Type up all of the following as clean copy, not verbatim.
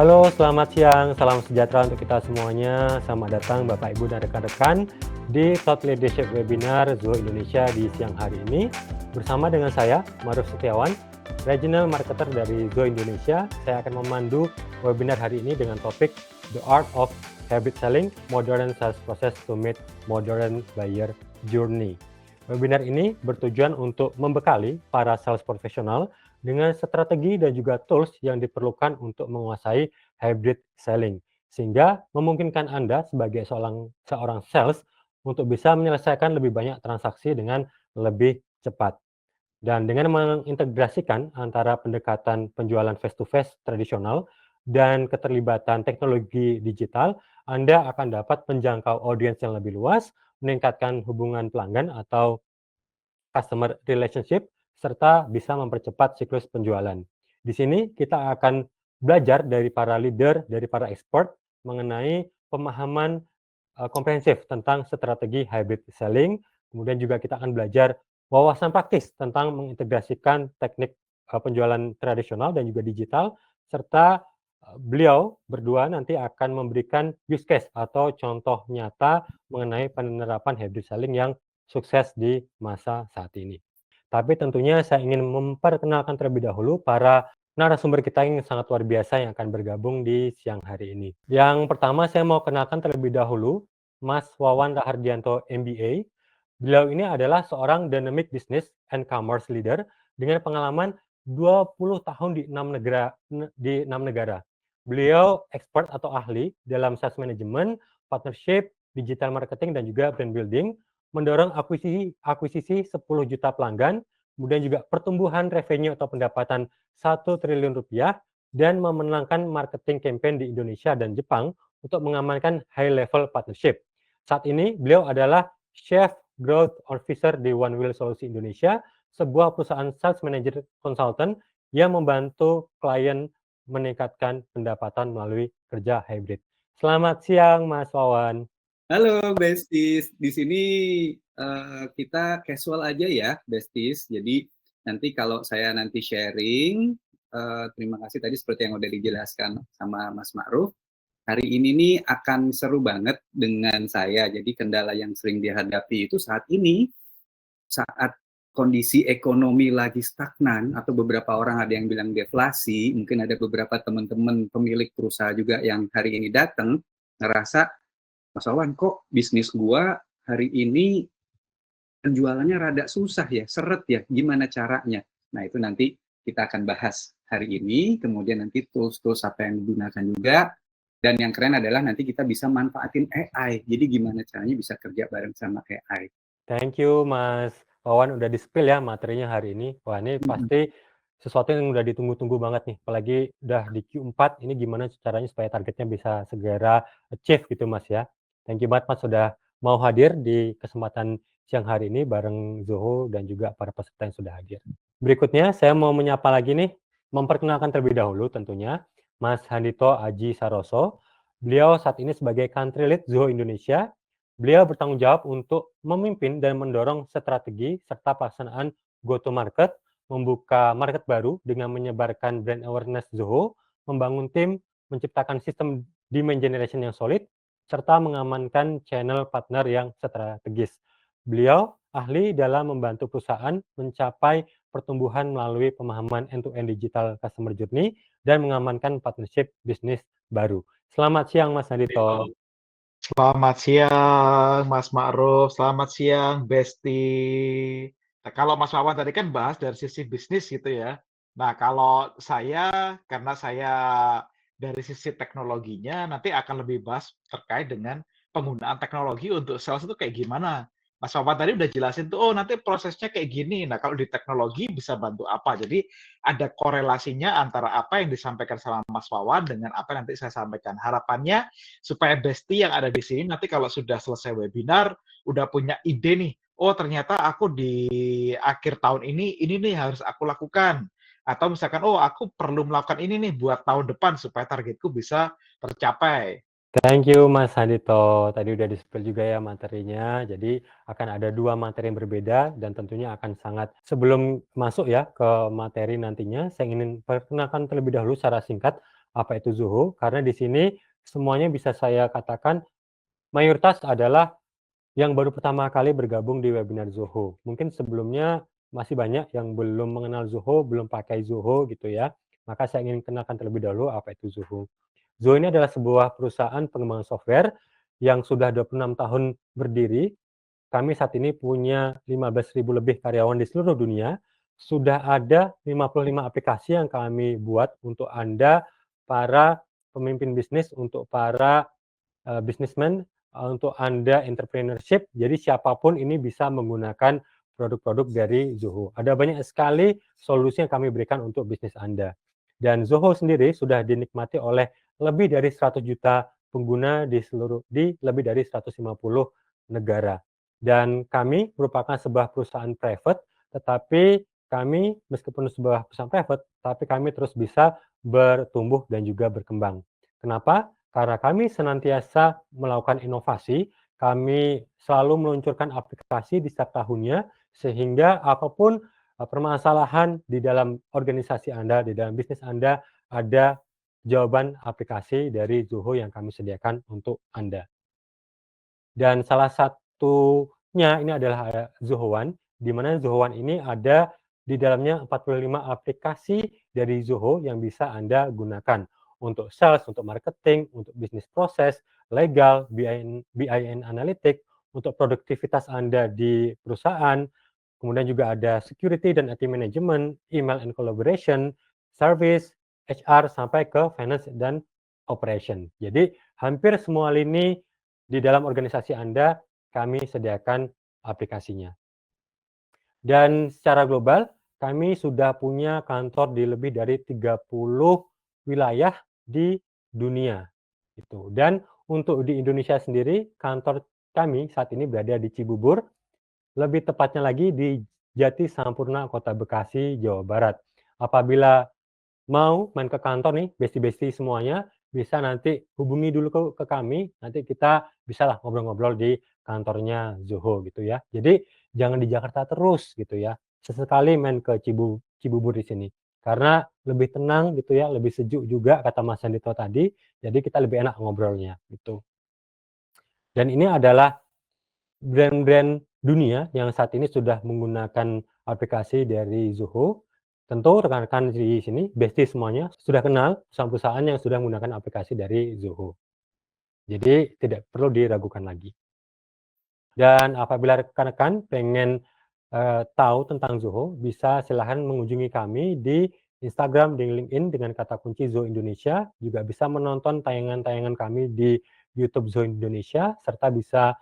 Halo, selamat siang. Salam sejahtera untuk kita semuanya. Selamat datang Bapak, Ibu, dan rekan-rekan di Thought Leadership Webinar Zoho Indonesia di siang hari ini. Bersama dengan saya, Maruf Setiawan, Regional Marketer dari Zoho Indonesia. Saya akan memandu webinar hari ini dengan topik The Art of Habit Selling, Modern Sales Process to Meet Modern Buyer Journey. Webinar ini bertujuan untuk membekali para sales profesional dengan strategi dan juga tools yang diperlukan untuk menguasai hybrid selling, sehingga memungkinkan Anda sebagai seorang sales untuk bisa menyelesaikan lebih banyak transaksi dengan lebih cepat. Dan dengan mengintegrasikan antara pendekatan penjualan face-to-face tradisional dan keterlibatan teknologi digital, Anda akan dapat menjangkau audiens yang lebih luas, meningkatkan hubungan pelanggan atau customer relationship, serta bisa mempercepat siklus penjualan. Di sini kita akan belajar dari para leader, dari para expert mengenai pemahaman komprehensif tentang strategi hybrid selling. Kemudian juga kita akan belajar wawasan praktis tentang mengintegrasikan teknik penjualan tradisional dan juga digital, serta beliau berdua nanti akan memberikan use case atau contoh nyata mengenai penerapan hybrid selling yang sukses di masa saat ini. Tapi tentunya saya ingin memperkenalkan terlebih dahulu para narasumber kita yang sangat luar biasa yang akan bergabung di siang hari ini. Yang pertama saya mau kenalkan terlebih dahulu Mas Wawan Rahardianto MBA. Beliau ini adalah seorang dynamic business and commerce leader dengan pengalaman 20 tahun di 6 negara. Beliau expert atau ahli dalam sales management, partnership, digital marketing, dan juga brand building, mendorong akuisisi 10 juta pelanggan, kemudian juga pertumbuhan revenue atau pendapatan 1 triliun rupiah, dan memenangkan marketing campaign di Indonesia dan Jepang untuk mengamankan high level partnership. Saat ini beliau adalah Chief Growth Officer di One Wheel Solusi Indonesia, sebuah perusahaan sales manager consultant yang membantu klien meningkatkan pendapatan melalui kerja hybrid. Selamat siang, Mas Wawan. Halo Besties, di sini kita casual aja ya Besties. Jadi nanti kalau saya nanti sharing, terima kasih tadi seperti yang udah dijelaskan sama Mas Ma'ruf. Hari ini nih akan seru banget dengan saya. Jadi kendala yang sering dihadapi itu saat ini, saat kondisi ekonomi lagi stagnan atau beberapa orang ada yang bilang deflasi, mungkin ada beberapa teman-teman pemilik perusahaan juga yang hari ini datang ngerasa, Mas Wawan, kok bisnis gua hari ini penjualannya rada susah ya, seret ya, gimana caranya? Nah, itu nanti kita akan bahas hari ini, kemudian nanti tools-tools apa yang digunakan juga, dan yang keren adalah nanti kita bisa manfaatin AI, jadi gimana caranya bisa kerja bareng sama AI. Thank you Mas Wawan udah di-spill ya materinya hari ini. Wah, ini pasti sesuatu yang udah ditunggu-tunggu banget nih, apalagi udah di Q4, ini gimana caranya supaya targetnya bisa segera achieve gitu Mas ya. Thank you banget Mas sudah mau hadir di kesempatan siang hari ini bareng Zoho dan juga para peserta yang sudah hadir. Berikutnya saya mau menyapa lagi nih, memperkenalkan terlebih dahulu tentunya Mas Handito Aji Saroso. Beliau saat ini sebagai Country Lead Zoho Indonesia. Beliau bertanggung jawab untuk memimpin dan mendorong strategi serta pelaksanaan go-to-market, membuka market baru dengan menyebarkan brand awareness Zoho, membangun tim, menciptakan sistem demand generation yang solid, serta mengamankan channel partner yang strategis. Beliau ahli dalam membantu perusahaan mencapai pertumbuhan melalui pemahaman end-to-end digital customer journey dan mengamankan partnership bisnis baru. Selamat siang Mas Nadito. Selamat siang, Mas Ma'ruf. Selamat siang, Besti. Nah, kalau Mas Wawan tadi kan bahas dari sisi bisnis gitu ya. Nah, kalau saya, karena saya dari sisi teknologinya, nanti akan lebih bahas terkait dengan penggunaan teknologi untuk sales itu kayak gimana. Mas Wawan tadi udah jelasin tuh, oh nanti prosesnya kayak gini. Nah, kalau di teknologi bisa bantu apa? Jadi ada korelasinya antara apa yang disampaikan sama Mas Wawan dengan apa yang nanti saya sampaikan. Harapannya supaya Besti yang ada di sini nanti kalau sudah selesai webinar, udah punya ide nih, oh ternyata aku di akhir tahun ini nih harus aku lakukan. Atau misalkan, oh aku perlu melakukan ini nih buat tahun depan supaya targetku bisa tercapai. Thank you Mas Handito. Tadi udah di-spill juga ya materinya. Jadi akan ada 2 materi yang berbeda dan tentunya akan sangat sebelum masuk ya ke materi nantinya, saya ingin perkenalkan terlebih dahulu secara singkat apa itu Zoho, karena di sini semuanya bisa saya katakan mayoritas adalah yang baru pertama kali bergabung di webinar Zoho. Mungkin sebelumnya masih banyak yang belum mengenal Zoho, belum pakai Zoho gitu ya. Maka saya ingin kenalkan terlebih dahulu apa itu Zoho. Zoho ini adalah sebuah perusahaan pengembangan software yang sudah 26 tahun berdiri. Kami saat ini punya 15.000 lebih karyawan di seluruh dunia. Sudah ada 55 aplikasi yang kami buat untuk Anda, para pemimpin bisnis, untuk para businessman, untuk Anda entrepreneurship. Jadi siapapun ini bisa menggunakan produk-produk dari Zoho. Ada banyak sekali solusi yang kami berikan untuk bisnis Anda. Dan Zoho sendiri sudah dinikmati oleh lebih dari 100 juta pengguna di lebih dari 150 negara. Dan kami merupakan sebuah perusahaan private, tetapi kami meskipun sebuah perusahaan private, tapi kami terus bisa bertumbuh dan juga berkembang. Kenapa? Karena kami senantiasa melakukan inovasi, kami selalu meluncurkan aplikasi di setiap tahunnya, sehingga apapun permasalahan di dalam organisasi Anda, di dalam bisnis Anda, ada jawaban aplikasi dari Zoho yang kami sediakan untuk Anda. Dan salah satunya ini adalah Zoho One, di mana Zoho One ini ada di dalamnya 45 aplikasi dari Zoho yang bisa Anda gunakan untuk sales, untuk marketing, untuk bisnis proses, legal, BIN analytic, untuk produktivitas Anda di perusahaan, kemudian juga ada security dan IT management, email and collaboration, service, HR, sampai ke finance dan operation. Jadi hampir semua lini di dalam organisasi Anda, kami sediakan aplikasinya. Dan secara global, kami sudah punya kantor di lebih dari 30 wilayah di dunia. Gitu. Dan untuk di Indonesia sendiri, kantor kami saat ini berada di Cibubur, lebih tepatnya lagi di Jati Sampurna, Kota Bekasi, Jawa Barat. Apabila mau main ke kantor nih, besti-besti semuanya, bisa nanti hubungi dulu ke kami, nanti kita bisalah ngobrol-ngobrol di kantornya Zoho gitu ya. Jadi jangan di Jakarta terus gitu ya. Sesekali main ke Cibubur di sini. Karena lebih tenang gitu ya, lebih sejuk juga kata Mas Andito tadi, jadi kita lebih enak ngobrolnya gitu. Dan ini adalah brand-brand dunia yang saat ini sudah menggunakan aplikasi dari Zoho. Tentu rekan-rekan di sini, bestie semuanya, sudah kenal perusahaan-perusahaan yang sudah menggunakan aplikasi dari Zoho. Jadi tidak perlu diragukan lagi. Dan apabila rekan-rekan pengen tahu tentang Zoho, bisa silahkan mengunjungi kami di Instagram, di LinkedIn dengan kata kunci Zoho Indonesia. Juga bisa menonton tayangan-tayangan kami di YouTube Zoho Indonesia, serta bisa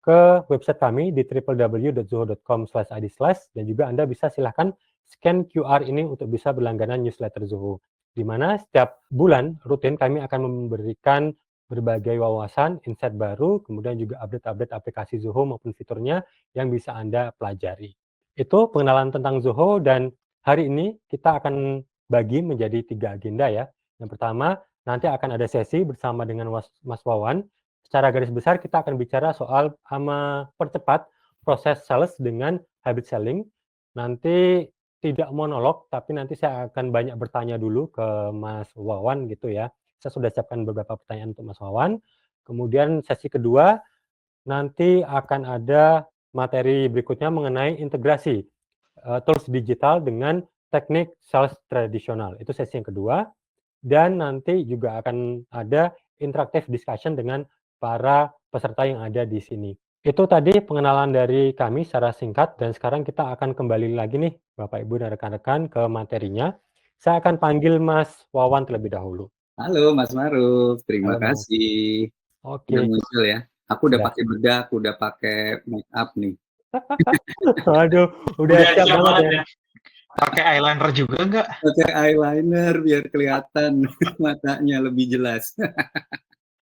ke website kami di www.zoho.com/id/ dan juga Anda bisa silahkan scan QR ini untuk bisa berlangganan newsletter Zoho. Di mana setiap bulan rutin kami akan memberikan berbagai wawasan, insight baru, kemudian juga update-update aplikasi Zoho maupun fiturnya yang bisa Anda pelajari. Itu pengenalan tentang Zoho, dan hari ini kita akan bagi menjadi 3 agenda ya. Yang pertama, nanti akan ada sesi bersama dengan Mas Wawan. Secara garis besar kita akan bicara soal mempercepat proses sales dengan hybrid selling. Nanti tidak monolog, tapi nanti saya akan banyak bertanya dulu ke Mas Wawan gitu ya. Saya sudah siapkan beberapa pertanyaan untuk Mas Wawan. Kemudian sesi kedua, nanti akan ada materi berikutnya mengenai integrasi tools digital dengan teknik sales tradisional. Itu sesi yang kedua. Dan nanti juga akan ada interactive discussion dengan para peserta yang ada di sini. Itu tadi pengenalan dari kami secara singkat, dan sekarang kita akan kembali lagi nih Bapak Ibu dan rekan-rekan ke materinya. Saya akan panggil Mas Wawan terlebih dahulu. Halo Mas Maruf, terima Halo, Mas. kasih. Oke. Udah muncul ya. Aku udah Ya. pakai bedak, udah pakai make up nih. Waduh, udah siap banget ya. Pakai eyeliner juga nggak? Pakai eyeliner biar kelihatan matanya lebih jelas.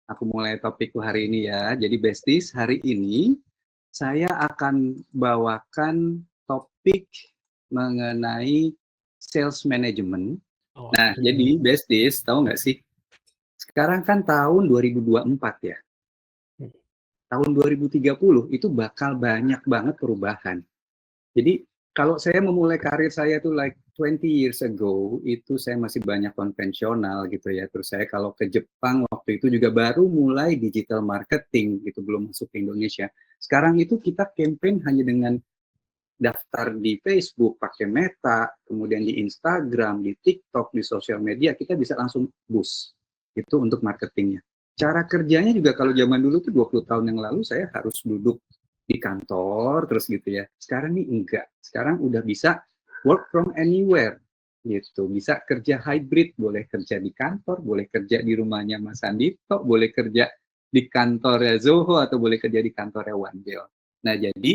Aku mulai topikku hari ini ya. Jadi besties, hari ini saya akan bawakan topik mengenai sales management. Oh, Nah, jadi besties, tahu nggak sih? Sekarang kan tahun 2024 ya. Tahun 2030 itu bakal banyak banget perubahan. Jadi Kalau saya memulai karir saya tuh like 20 years ago, itu saya masih banyak konvensional gitu ya. Terus saya kalau ke Jepang waktu itu juga baru mulai digital marketing gitu, belum masuk ke Indonesia. Sekarang itu kita campaign hanya dengan daftar di Facebook, pakai Meta, kemudian di Instagram, di TikTok, di sosial media, kita bisa langsung boost. Itu untuk marketingnya. Cara kerjanya juga kalau zaman dulu tuh 20 tahun yang lalu saya harus duduk di kantor terus gitu ya. Sekarang nih enggak. Sekarang udah bisa work from anywhere gitu. Bisa kerja hybrid, boleh kerja di kantor, boleh kerja di rumahnya Mas Andito, boleh kerja di kantornya Zoho atau boleh kerja di kantornya Wandel. Nah, jadi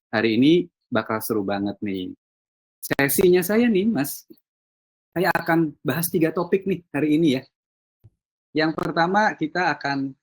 hari ini bakal seru banget nih. Sesinya saya nih, Mas, saya akan bahas 3 topik nih hari ini ya. Yang pertama kita akan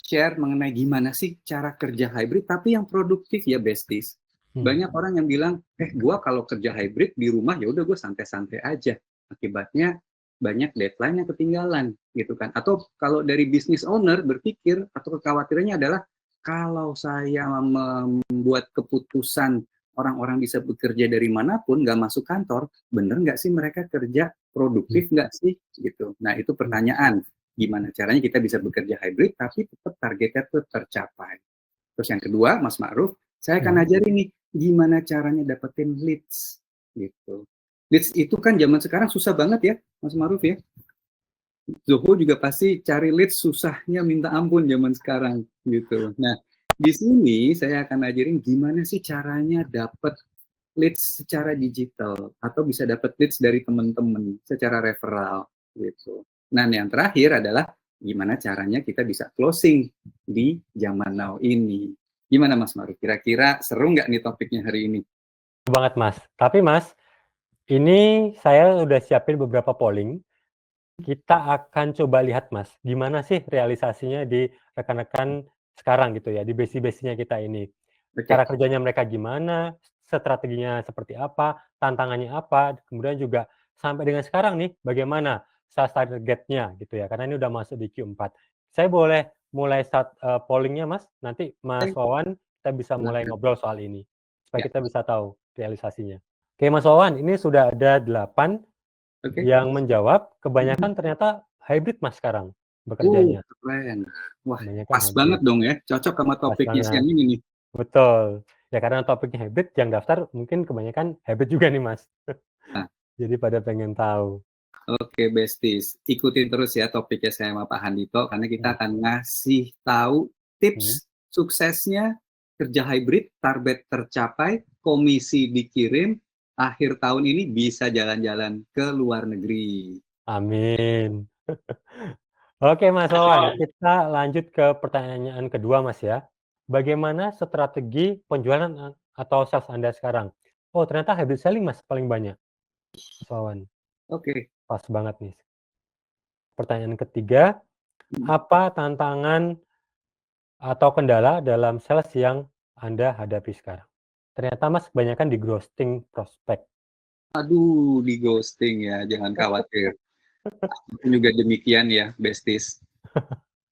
share mengenai gimana sih cara kerja hybrid, tapi yang produktif ya besties. Banyak orang yang bilang, gue kalau kerja hybrid di rumah ya udah gue santai-santai aja. Akibatnya banyak deadline yang ketinggalan gitu kan. Atau kalau dari business owner berpikir atau kekhawatirannya adalah kalau saya membuat keputusan orang-orang bisa bekerja dari manapun, nggak masuk kantor, bener nggak sih mereka kerja produktif nggak sih gitu. Nah itu pertanyaan. Gimana caranya kita bisa bekerja hybrid tapi tetap targetnya tuh tercapai. Terus yang kedua, Mas Ma'ruf, saya akan ajarin nih gimana caranya dapetin leads gitu. Leads itu kan zaman sekarang susah banget ya, Mas Ma'ruf ya. Zoho juga pasti cari leads susahnya minta ampun zaman sekarang gitu. Nah, di sini saya akan ajarin gimana sih caranya dapat leads secara digital atau bisa dapat leads dari teman-teman secara referral gitu. Nah, yang terakhir adalah gimana caranya kita bisa closing di zaman now ini. Gimana Mas Maru? Kira-kira seru nggak nih topiknya hari ini? Seru banget Mas. Tapi Mas, ini saya udah siapin beberapa polling. Kita akan coba lihat Mas, gimana sih realisasinya di rekan-rekan sekarang gitu ya, di besi-besinya kita ini. Cara kerjanya mereka gimana, strateginya seperti apa, tantangannya apa, kemudian juga sampai dengan sekarang nih, bagaimana sales targetnya gitu ya, karena ini udah masuk di Q4. Saya boleh mulai start polling-nya Mas, nanti Mas Wawan kita bisa mulai ngobrol soal ini, supaya kita bisa tahu realisasinya. Oke Mas Wawan, ini sudah ada 8 yang menjawab, kebanyakan ternyata hybrid Mas sekarang bekerjanya. Keren. Wah, Kebanyakan pas hybrid. banget dong ya, cocok sama Pas topiknya banget. siang ini nih. Betul. Ya karena topiknya hybrid, yang daftar mungkin kebanyakan hybrid juga nih Mas. Nah, Jadi pada pengen tahu. Oke, besties. Ikutin terus ya topiknya saya sama Pak Handito, karena kita akan ngasih tahu tips suksesnya kerja hybrid, target tercapai, komisi dikirim, akhir tahun ini bisa jalan-jalan ke luar negeri. Amin. Oke Mas Wawan, kita lanjut ke pertanyaan kedua Mas ya. Bagaimana strategi penjualan atau sales Anda sekarang? Oh ternyata hybrid selling Mas paling banyak. Mas Wawan, Oke. pas banget nih. Pertanyaan ketiga, apa tantangan atau kendala dalam sales yang Anda hadapi sekarang? Ternyata Mas kebanyakan di ghosting prospek. Aduh, di ghosting ya, jangan khawatir. Aku juga demikian ya, besties.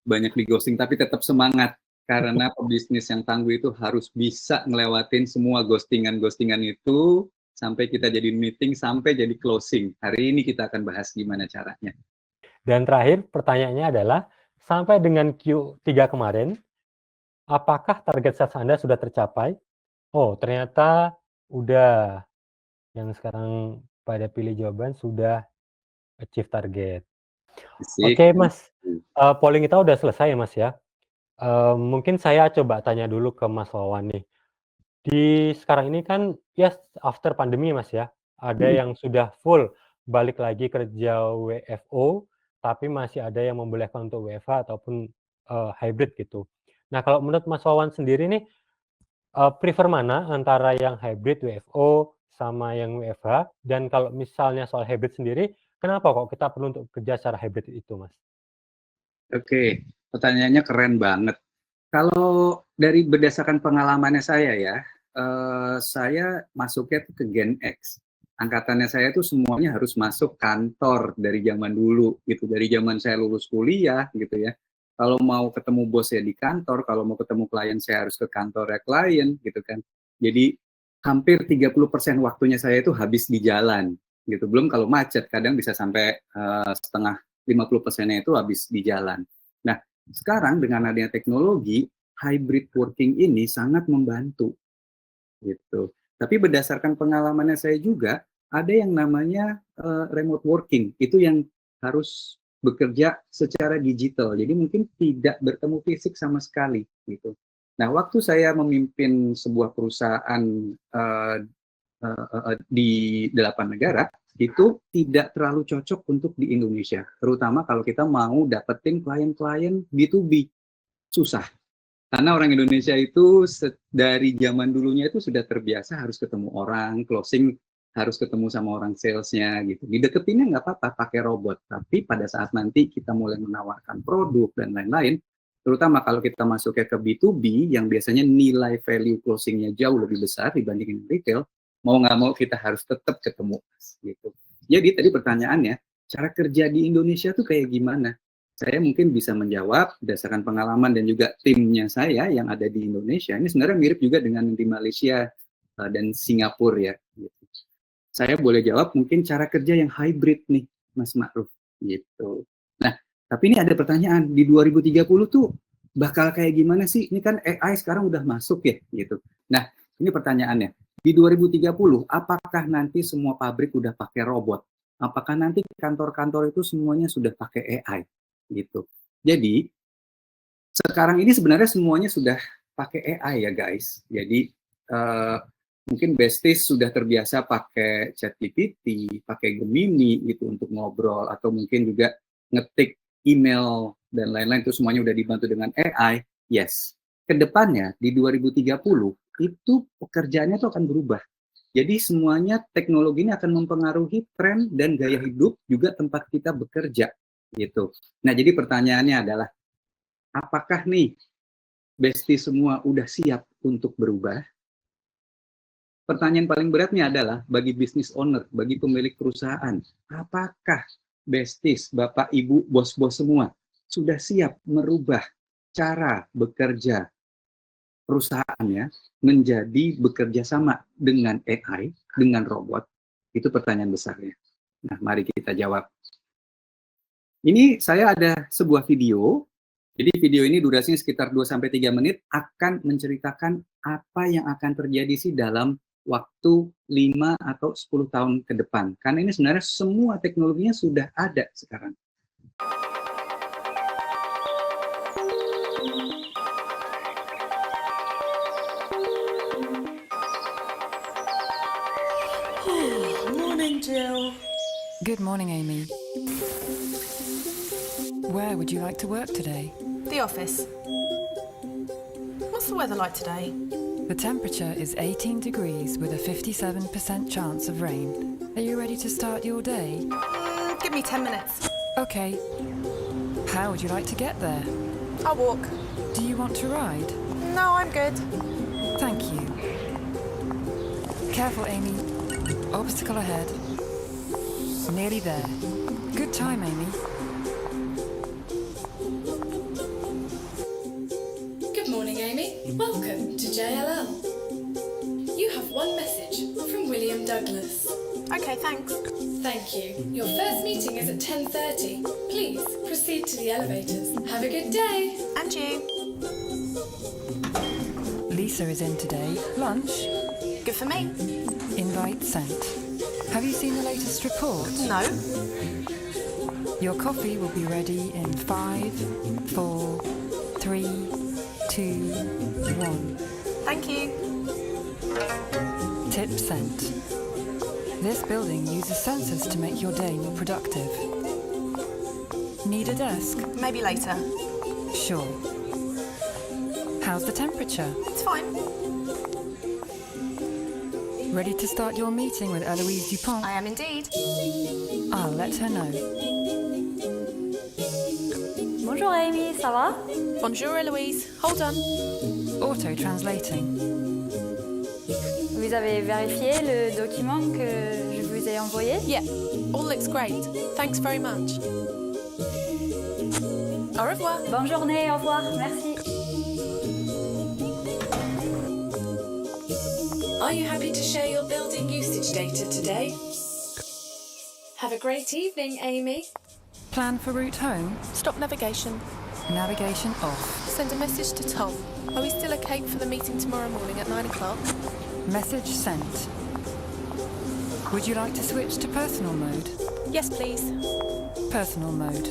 Banyak di ghosting, tapi tetap semangat. Karena pebisnis yang tangguh itu harus bisa ngelewatin semua ghostingan-ghostingan itu, sampai kita jadi meeting, sampai jadi closing. Hari ini kita akan bahas gimana caranya. Dan terakhir, pertanyaannya adalah, sampai dengan Q3 kemarin, apakah target sales Anda sudah tercapai? Oh, ternyata udah. Yang sekarang pada pilih jawaban sudah achieve target. Oke, Mas. Polling kita udah selesai ya, Mas ya. Mungkin saya coba tanya dulu ke Mas Wawan nih. Di sekarang ini kan ya after pandemi Mas ya, ada yang sudah full balik lagi kerja WFO, tapi masih ada yang membolehkan untuk WFH ataupun hybrid gitu. Nah, kalau menurut Mas Wawan sendiri nih, prefer mana antara yang hybrid WFO sama yang WFH? Dan kalau misalnya soal hybrid sendiri, kenapa kok kita perlu untuk kerja secara hybrid itu, Mas? Oke, pertanyaannya keren banget. Kalau dari berdasarkan pengalamannya saya ya, saya masuknya tuh ke Gen X. Angkatannya saya tuh semuanya harus masuk kantor dari zaman dulu gitu, dari zaman saya lulus kuliah gitu ya. Kalau mau ketemu bos ya di kantor, kalau mau ketemu klien saya harus ke kantornya klien gitu kan. Jadi hampir 30% waktunya saya itu habis di jalan gitu. Belum kalau macet, kadang bisa sampai setengah 50%-nya itu habis di jalan. Nah, sekarang dengan adanya teknologi, hybrid working ini sangat membantu gitu. Tapi berdasarkan pengalamannya saya juga, ada yang namanya remote working, itu yang harus bekerja secara digital. Jadi mungkin tidak bertemu fisik sama sekali gitu. Nah, waktu saya memimpin sebuah perusahaan di 8 negara, itu tidak terlalu cocok untuk di Indonesia. Terutama kalau kita mau dapetin klien-klien B2B. Susah. Karena orang Indonesia itu dari zaman dulunya itu sudah terbiasa harus ketemu orang, closing harus ketemu sama orang salesnya gitu. Dideketinnya nggak apa-apa pakai robot, tapi pada saat nanti kita mulai menawarkan produk dan lain-lain, terutama kalau kita masuknya ke B2B yang biasanya nilai value closingnya jauh lebih besar dibandingin retail, mau nggak mau kita harus tetap ketemu gitu. Jadi tadi pertanyaannya, cara kerja di Indonesia tuh kayak gimana? Saya mungkin bisa menjawab berdasarkan pengalaman dan juga timnya saya yang ada di Indonesia. Ini sebenarnya mirip juga dengan di Malaysia dan Singapura ya. Gitu. Saya boleh jawab mungkin cara kerja yang hybrid nih, Mas Ma'ruf. Gitu. Nah, tapi ini ada pertanyaan, di 2030 tuh bakal kayak gimana sih? Ini kan AI sekarang udah masuk ya, gitu. Nah, ini pertanyaannya. Di 2030, apakah nanti semua pabrik udah pakai robot? Apakah nanti kantor-kantor itu semuanya sudah pakai AI? Gitu. Jadi sekarang ini sebenarnya semuanya sudah pakai AI ya guys. Jadi mungkin Besties sudah terbiasa pakai ChatGPT, pakai Gemini gitu untuk ngobrol, atau mungkin juga ngetik email dan lain-lain, itu semuanya udah dibantu dengan AI. Yes. Kedepannya di 2030 itu pekerjaannya itu akan berubah. Jadi semuanya teknologi ini akan mempengaruhi tren dan gaya hidup juga tempat kita bekerja. Gitu. Nah, jadi pertanyaannya adalah, apakah nih Bestie semua udah siap untuk berubah? Pertanyaan paling beratnya adalah bagi business owner, bagi pemilik perusahaan, apakah Besties, Bapak, Ibu, bos-bos semua sudah siap merubah cara bekerja perusahaannya menjadi bekerja sama dengan AI, dengan robot? Itu pertanyaan besarnya. Nah, mari kita jawab. Ini saya ada sebuah video. Jadi video ini durasinya sekitar 2-3 menit, akan menceritakan apa yang akan terjadi sih dalam waktu 5 atau 10 tahun ke depan. Karena ini sebenarnya semua teknologinya sudah ada sekarang. Morning, Jill. Good morning, Amy. Where would you like to work today? The office. What's the weather like today? The temperature is 18 degrees with a 57% chance of rain. Are you ready to start your day? Give me 10 minutes. Okay. How would you like to get there? I'll walk. Do you want to ride? No, I'm good. Thank you. Careful, Amy. Obstacle ahead. Nearly there. Good time, Amy. Good morning, Amy. Welcome to JLL. You have one message from William Douglas. Okay, thanks. Thank you. Your first meeting is at 10:30. Please proceed to the elevators. Have a good day. And you. Lisa is in today. Lunch? Good for me. Invite sent. Have you seen the latest report? No. Your coffee will be ready in 5, 4, 3, 2, 1. Thank you. Tip sent. This building uses sensors to make your day more productive. Need a desk? Maybe later. Sure. How's the temperature? It's fine. Ready to start your meeting with Eloise Dupont? I am indeed. I'll let her know. Bonjour Amy, ça va? Bonjour, Eloise. Hold on. Auto-translating. Vous avez vérifié le document que je vous ai envoyé? Yeah, all looks great. Thanks very much. Au revoir. Bonne journée, au revoir, merci. Are you happy to share your building usage data today? Have a great evening, Amy. Plan for route home? Stop navigation. Navigation off. Send a message to Tom. Are we still okay for the meeting tomorrow morning at 9 o'clock? Message sent. Would you like to switch to personal mode? Yes, please. Personal mode.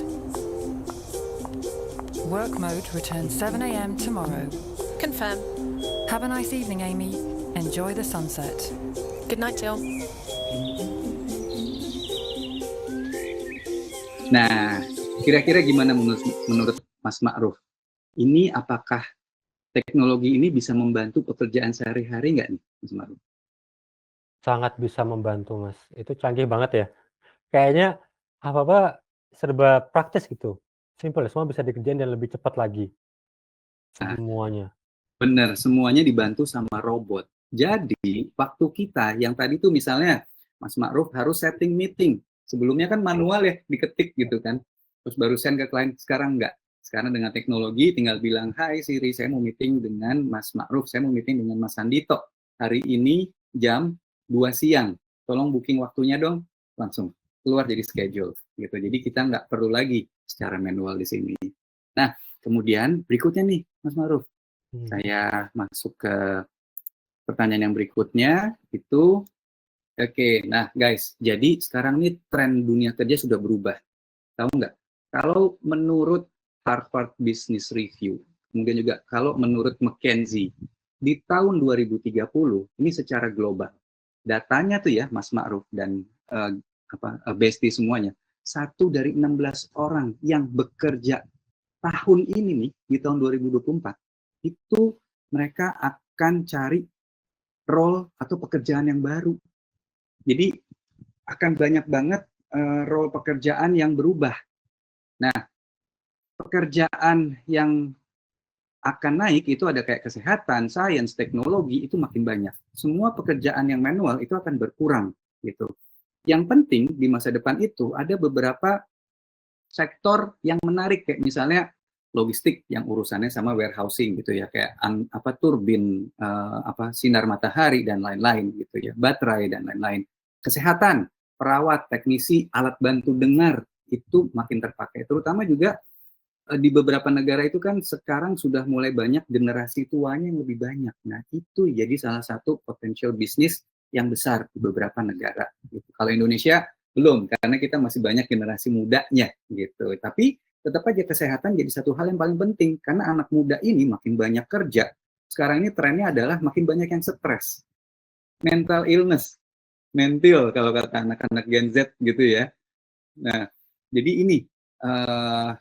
Work mode returns 7 a.m. tomorrow. Confirm. Have a nice evening, Amy. Enjoy the sunset. Good night, Jill. Nah, kira-kira gimana menurut Mas Ma'ruf? Ini apakah teknologi ini bisa membantu pekerjaan sehari-hari nggak nih, Mas Ma'ruf? Sangat bisa membantu, Mas. Itu canggih banget ya. Kayaknya apa-apa serba praktis gitu. Simple, semua bisa dikerjain dan lebih cepat lagi. Nah, Semuanya. bener, semuanya dibantu sama robot. Jadi, waktu kita yang tadi tuh misalnya Mas Ma'ruf harus setting meeting. Sebelumnya kan manual ya, diketik gitu kan. Terus baru send ke klien, sekarang enggak. Sekarang dengan teknologi tinggal bilang, "Hai Siri, saya mau meeting dengan Mas Ma'ruf, saya mau meeting dengan Mas Sandito. Hari ini jam 2 siang. Tolong booking waktunya dong." Langsung keluar jadi schedule gitu. Jadi kita nggak perlu lagi secara manual di sini. Nah, kemudian berikutnya nih, Mas Ma'ruf. Saya masuk ke pertanyaan yang berikutnya itu, oke, nah guys, jadi sekarang nih tren dunia kerja sudah berubah. Tahu nggak? Kalau menurut Harvard Business Review, kemudian juga kalau menurut McKinsey, di tahun 2030, ini secara global, datanya tuh ya, Mas Ma'ruf dan Besti semuanya, 1 dari 16 orang yang bekerja tahun ini nih, di tahun 2024, itu mereka akan cari role atau pekerjaan yang baru. Jadi akan banyak banget role pekerjaan yang berubah. Nah, pekerjaan yang akan naik itu ada kayak kesehatan, sains, teknologi, itu makin banyak. Semua pekerjaan yang manual itu akan berkurang gitu. Yang penting di masa depan itu ada beberapa sektor yang menarik, kayak misalnya logistik yang urusannya sama warehousing gitu ya, kayak turbin, sinar matahari dan lain-lain gitu ya, baterai dan lain-lain. Kesehatan, perawat, teknisi, alat bantu dengar itu makin terpakai. Terutama juga di beberapa negara itu kan sekarang sudah mulai banyak generasi tuanya yang lebih banyak. Nah, itu jadi salah satu potential bisnis yang besar di beberapa negara. Gitu. Kalau Indonesia belum, karena kita masih banyak generasi mudanya gitu. Tapi tetap aja kesehatan jadi satu hal yang paling penting, karena anak muda ini makin banyak kerja. Sekarang ini trennya adalah makin banyak yang stres, mental illness, mental kalau kata anak-anak Gen Z gitu ya. Nah, jadi ini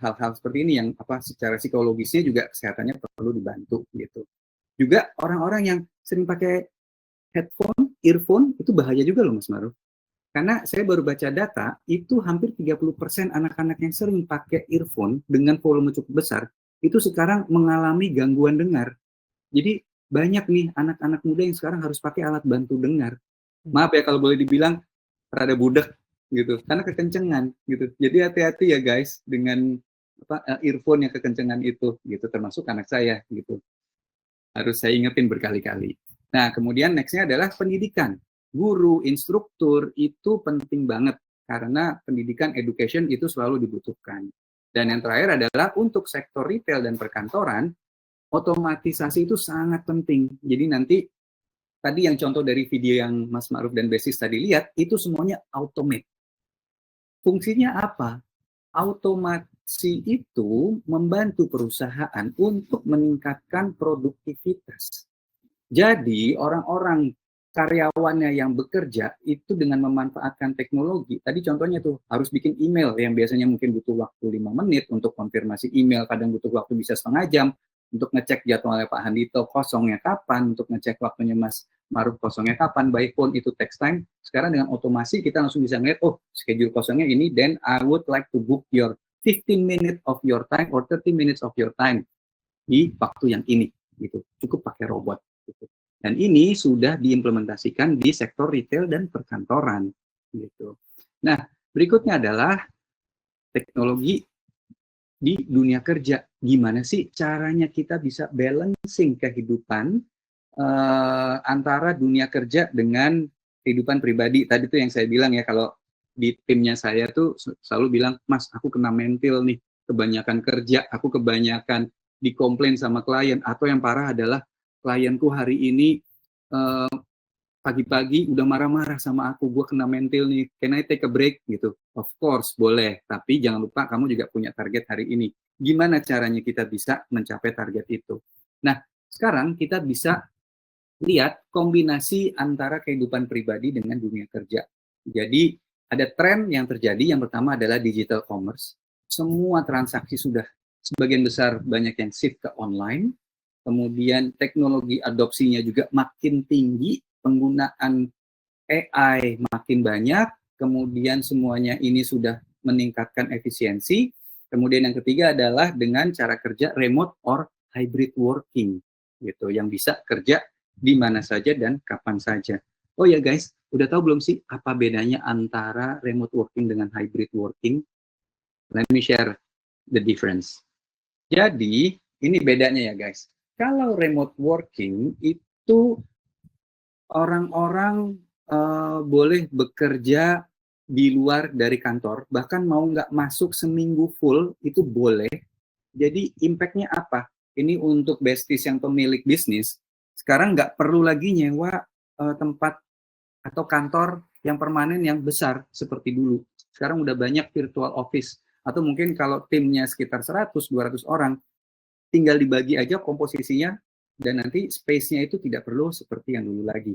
hal-hal seperti ini yang secara psikologisnya juga kesehatannya perlu dibantu gitu. Juga orang-orang yang sering pakai headphone, earphone, itu bahaya juga loh Mas Ma'ruf. Karena saya baru baca data, itu hampir 30% anak-anak yang sering pakai earphone dengan volume cukup besar, itu sekarang mengalami gangguan dengar. Jadi banyak nih anak-anak muda yang sekarang harus pakai alat bantu dengar. Maaf ya kalau boleh dibilang rada budek gitu, karena kekencengan gitu. Jadi hati-hati ya guys dengan earphone yang kekencengan itu gitu, termasuk anak saya gitu. Harus saya ingetin berkali-kali. Nah, kemudian next-nya adalah pendidikan. Guru, instruktur itu penting banget karena pendidikan education itu selalu dibutuhkan. Dan yang terakhir adalah untuk sektor retail dan perkantoran, otomatisasi itu sangat penting. Jadi nanti tadi yang contoh dari video yang Mas Ma'ruf dan Besis tadi lihat, itu semuanya automate. Fungsinya apa? Automasi itu membantu perusahaan untuk meningkatkan produktivitas. Jadi orang-orang karyawannya yang bekerja itu dengan memanfaatkan teknologi, tadi contohnya tuh harus bikin email yang biasanya mungkin butuh waktu 5 menit untuk konfirmasi email, kadang butuh waktu bisa setengah jam untuk ngecek jadwalnya Pak Handito kosongnya kapan, untuk ngecek waktunya Mas Ma'ruf kosongnya kapan, by phone itu text time. Sekarang dengan otomasi kita langsung bisa ngeliat, oh schedule kosongnya ini, then I would like to book your 15 minutes of your time or 30 minutes of your time di waktu yang ini gitu. Cukup pakai robot gitu. Dan ini sudah diimplementasikan di sektor retail dan perkantoran gitu. Nah, berikutnya adalah teknologi di dunia kerja. Gimana sih caranya kita bisa balancing kehidupan antara dunia kerja dengan kehidupan pribadi. Tadi tuh yang saya bilang ya, kalau di timnya saya tuh selalu bilang, Mas, aku kena mental nih, kebanyakan kerja, aku kebanyakan dikomplain sama klien, atau yang parah adalah klienku hari ini pagi-pagi udah marah-marah sama aku, gue kena mental nih, can I take a break gitu? Of course, boleh, tapi jangan lupa kamu juga punya target hari ini. Gimana caranya kita bisa mencapai target itu? Nah, sekarang kita bisa lihat kombinasi antara kehidupan pribadi dengan dunia kerja. Jadi, ada tren yang terjadi, yang pertama adalah digital commerce. Semua transaksi sudah sebagian besar banyak yang shift ke online, kemudian teknologi adopsinya juga makin tinggi, penggunaan AI makin banyak, kemudian semuanya ini sudah meningkatkan efisiensi. Kemudian yang ketiga adalah dengan cara kerja remote or hybrid working, gitu, yang bisa kerja di mana saja dan kapan saja. Oh ya guys, udah tahu belum sih apa bedanya antara remote working dengan hybrid working? Let me share the difference. Jadi, ini bedanya ya guys. Kalau remote working itu orang-orang boleh bekerja di luar dari kantor, bahkan mau nggak masuk seminggu full itu boleh. Jadi impact-nya apa? Ini untuk besties yang pemilik bisnis, sekarang nggak perlu lagi nyewa tempat atau kantor yang permanen yang besar seperti dulu. Sekarang udah banyak virtual office, atau mungkin kalau timnya sekitar 100-200 orang, tinggal dibagi aja komposisinya, dan nanti space-nya itu tidak perlu seperti yang dulu lagi.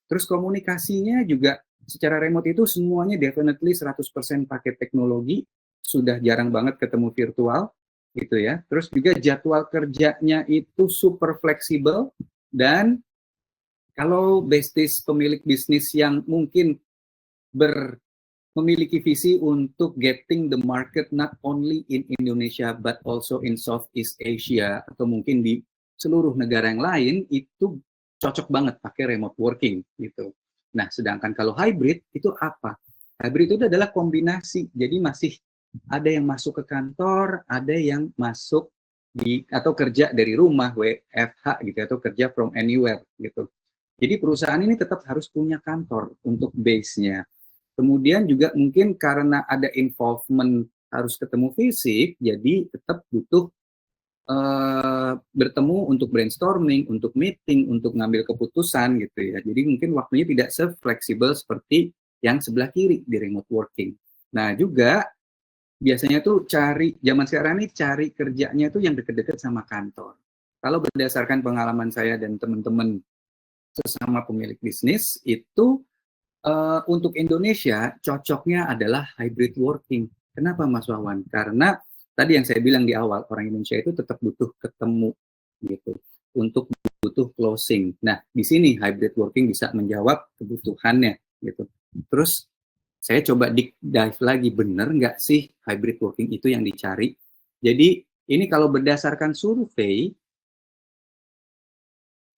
Terus komunikasinya juga secara remote itu semuanya definitely 100% pakai teknologi, sudah jarang banget ketemu virtual, gitu ya. Terus juga jadwal kerjanya itu super fleksibel, dan kalau besties pemilik bisnis yang mungkin memiliki visi untuk getting the market not only in Indonesia but also in Southeast Asia atau mungkin di seluruh negara yang lain, itu cocok banget pakai remote working gitu. Nah, sedangkan kalau hybrid itu apa? Hybrid itu adalah kombinasi. Jadi masih ada yang masuk ke kantor, ada yang masuk atau kerja dari rumah, WFH gitu, atau kerja from anywhere gitu. Jadi perusahaan ini tetap harus punya kantor untuk base-nya. Kemudian juga mungkin karena ada involvement harus ketemu fisik, jadi tetap butuh bertemu untuk brainstorming, untuk meeting, untuk ngambil keputusan gitu ya. Jadi mungkin waktunya tidak se-fleksibel seperti yang sebelah kiri di remote working. Nah juga biasanya tuh zaman sekarang ini cari kerjanya tuh yang deket-deket sama kantor. Kalau berdasarkan pengalaman saya dan teman-teman sesama pemilik bisnis, itu untuk Indonesia cocoknya adalah hybrid working. Kenapa Mas Wawan? Karena tadi yang saya bilang di awal, orang Indonesia itu tetap butuh ketemu gitu, untuk butuh closing. Nah, di sini hybrid working bisa menjawab kebutuhannya gitu. Terus saya coba dive lagi, bener nggak sih hybrid working itu yang dicari? Jadi ini kalau berdasarkan survei,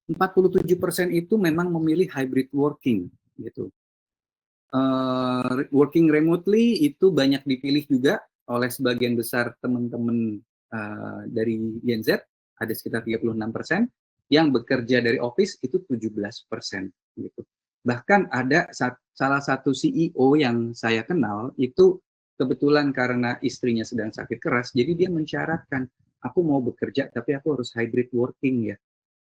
47% itu memang memilih hybrid working gitu. Working remotely itu banyak dipilih juga oleh sebagian besar teman-teman dari Gen Z, ada sekitar 36%, yang bekerja dari office itu 17% gitu. Bahkan ada salah satu CEO yang saya kenal itu kebetulan karena istrinya sedang sakit keras, jadi dia mensyaratkan, aku mau bekerja tapi aku harus hybrid working ya,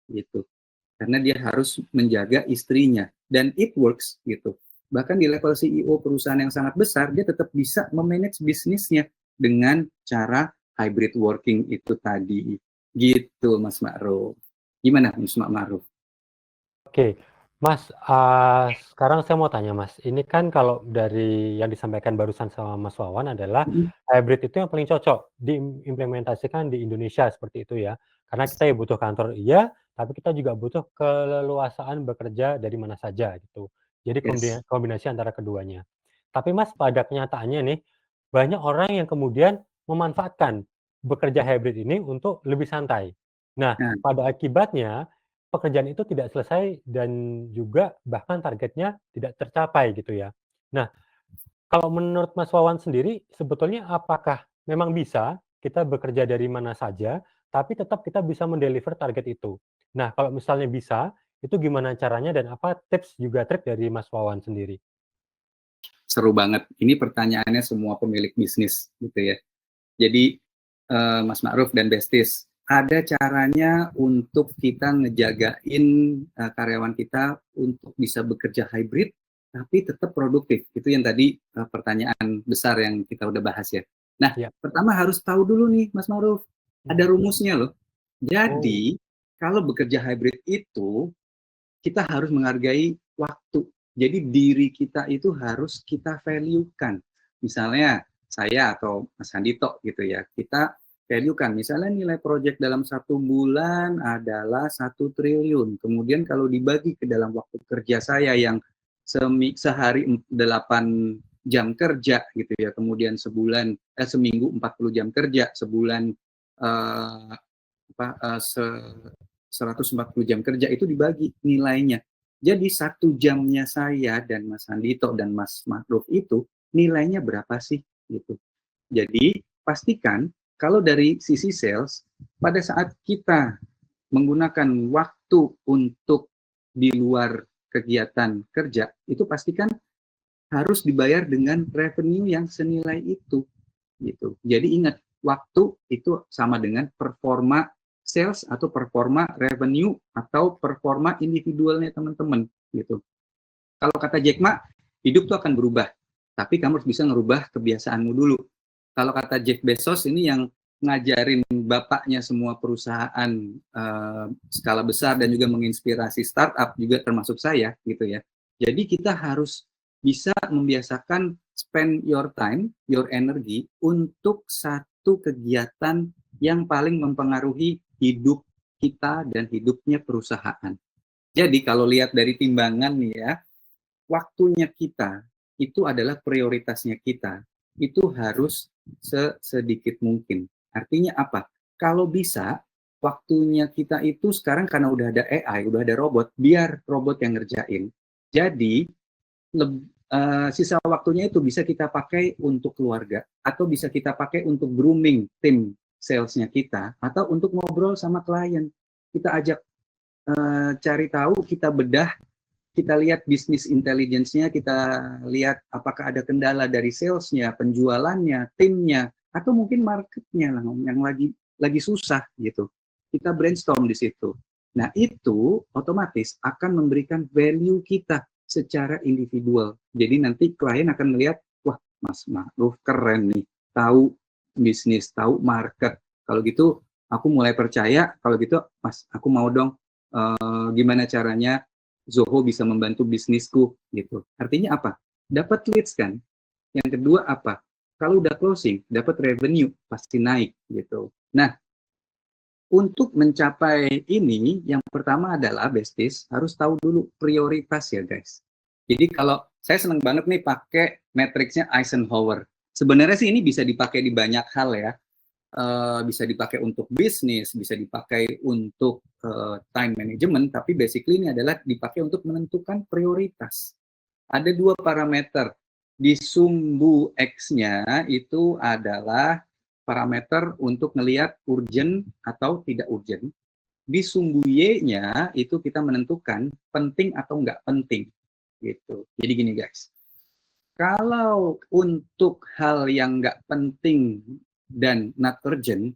gitu. Karena dia harus menjaga istrinya, dan it works gitu. Bahkan di level CEO perusahaan yang sangat besar, dia tetap bisa memanage bisnisnya dengan cara hybrid working itu tadi. Gitu, Mas Ma'ruf. Gimana, Mas Ma'ruf? Oke, Mas, sekarang saya mau tanya Mas, ini kan kalau dari yang disampaikan barusan sama Mas Wawan adalah hybrid itu yang paling cocok diimplementasikan di Indonesia seperti itu ya. Karena kita ya butuh kantor iya, tapi kita juga butuh keleluasaan bekerja dari mana saja gitu. Jadi Yes. kombinasi antara keduanya. Tapi Mas, pada kenyataannya nih, banyak orang yang kemudian memanfaatkan bekerja hybrid ini untuk lebih santai. Nah, Nah, pada akibatnya pekerjaan itu tidak selesai dan juga bahkan targetnya tidak tercapai gitu ya. Nah, kalau menurut Mas Wawan sendiri, sebetulnya apakah memang bisa kita bekerja dari mana saja, tapi tetap kita bisa mendeliver target itu? Nah, kalau misalnya bisa, Itu gimana caranya dan apa tips juga trik dari Mas Wawan sendiri? Seru banget. Ini pertanyaannya semua pemilik bisnis gitu ya. Jadi Mas Ma'ruf dan Bestis, ada caranya untuk kita ngejagain karyawan kita untuk bisa bekerja hybrid tapi tetap produktif. Itu yang tadi pertanyaan besar yang kita udah bahas ya. Nah, Ya. pertama harus tahu dulu nih Mas Ma'ruf, ada rumusnya loh. Jadi, kalau bekerja hybrid itu kita harus menghargai waktu. Jadi diri kita itu harus kita value-kan. Misalnya saya atau Mas Handito gitu ya, kita value-kan. Misalnya nilai proyek dalam 1 bulan adalah 1 triliun. Kemudian kalau dibagi ke dalam waktu kerja saya yang sehari 8 jam kerja gitu ya, kemudian seminggu 40 jam kerja, sebulan 140 jam kerja itu dibagi nilainya. Jadi 1 jamnya saya dan Mas Handito dan Mas Ma'ruf itu nilainya berapa sih gitu. Jadi pastikan kalau dari sisi sales pada saat kita menggunakan waktu untuk di luar kegiatan kerja itu pastikan harus dibayar dengan revenue yang senilai itu gitu. Jadi ingat waktu itu sama dengan performa sales atau performa revenue atau performa individualnya teman-teman gitu. Kalau kata Jack Ma, hidup tuh akan berubah, tapi kamu harus bisa ngerubah kebiasaanmu dulu. Kalau kata Jeff Bezos ini yang ngajarin bapaknya semua perusahaan skala besar dan juga menginspirasi startup juga termasuk saya gitu ya. Jadi kita harus bisa membiasakan spend your time, your energy untuk satu kegiatan yang paling mempengaruhi hidup kita dan hidupnya perusahaan. Jadi kalau lihat dari timbangan nih ya, waktunya kita itu adalah prioritasnya kita. Itu harus sedikit mungkin. Artinya apa? Kalau bisa, waktunya kita itu sekarang karena udah ada AI, udah ada robot, biar robot yang ngerjain. Jadi, sisa waktunya itu bisa kita pakai untuk keluarga, atau bisa kita pakai untuk grooming tim salesnya kita, atau untuk ngobrol sama klien. Kita ajak cari tahu, kita bedah, kita lihat bisnis intelligence-nya, kita lihat apakah ada kendala dari salesnya, penjualannya, timnya, atau mungkin marketnya yang lagi susah gitu. Kita brainstorm di situ. Nah itu otomatis akan memberikan value kita secara individual. Jadi nanti klien akan melihat, wah Mas Ma'ruf keren nih, tahu bisnis, tahu market. Kalau gitu aku mulai percaya, kalau gitu Mas aku mau dong gimana caranya Zoho bisa membantu bisnisku gitu. Artinya apa? Dapat leads kan. Yang kedua apa? Kalau udah closing, dapat revenue pasti naik gitu. Nah, untuk mencapai ini, yang pertama adalah Besties harus tahu dulu prioritas ya guys. Jadi kalau saya senang banget nih pakai matriksnya Eisenhower. Sebenarnya sih ini bisa dipakai di banyak hal ya. Bisa dipakai untuk bisnis, bisa dipakai untuk time management, tapi basically ini adalah dipakai untuk menentukan prioritas. Ada 2 parameter. Di sumbu X-nya itu adalah parameter untuk melihat urgent atau tidak urgent. Di sumbu Y-nya itu kita menentukan penting atau enggak penting. Gitu. Jadi gini guys, kalau untuk hal yang enggak penting dan not urgent,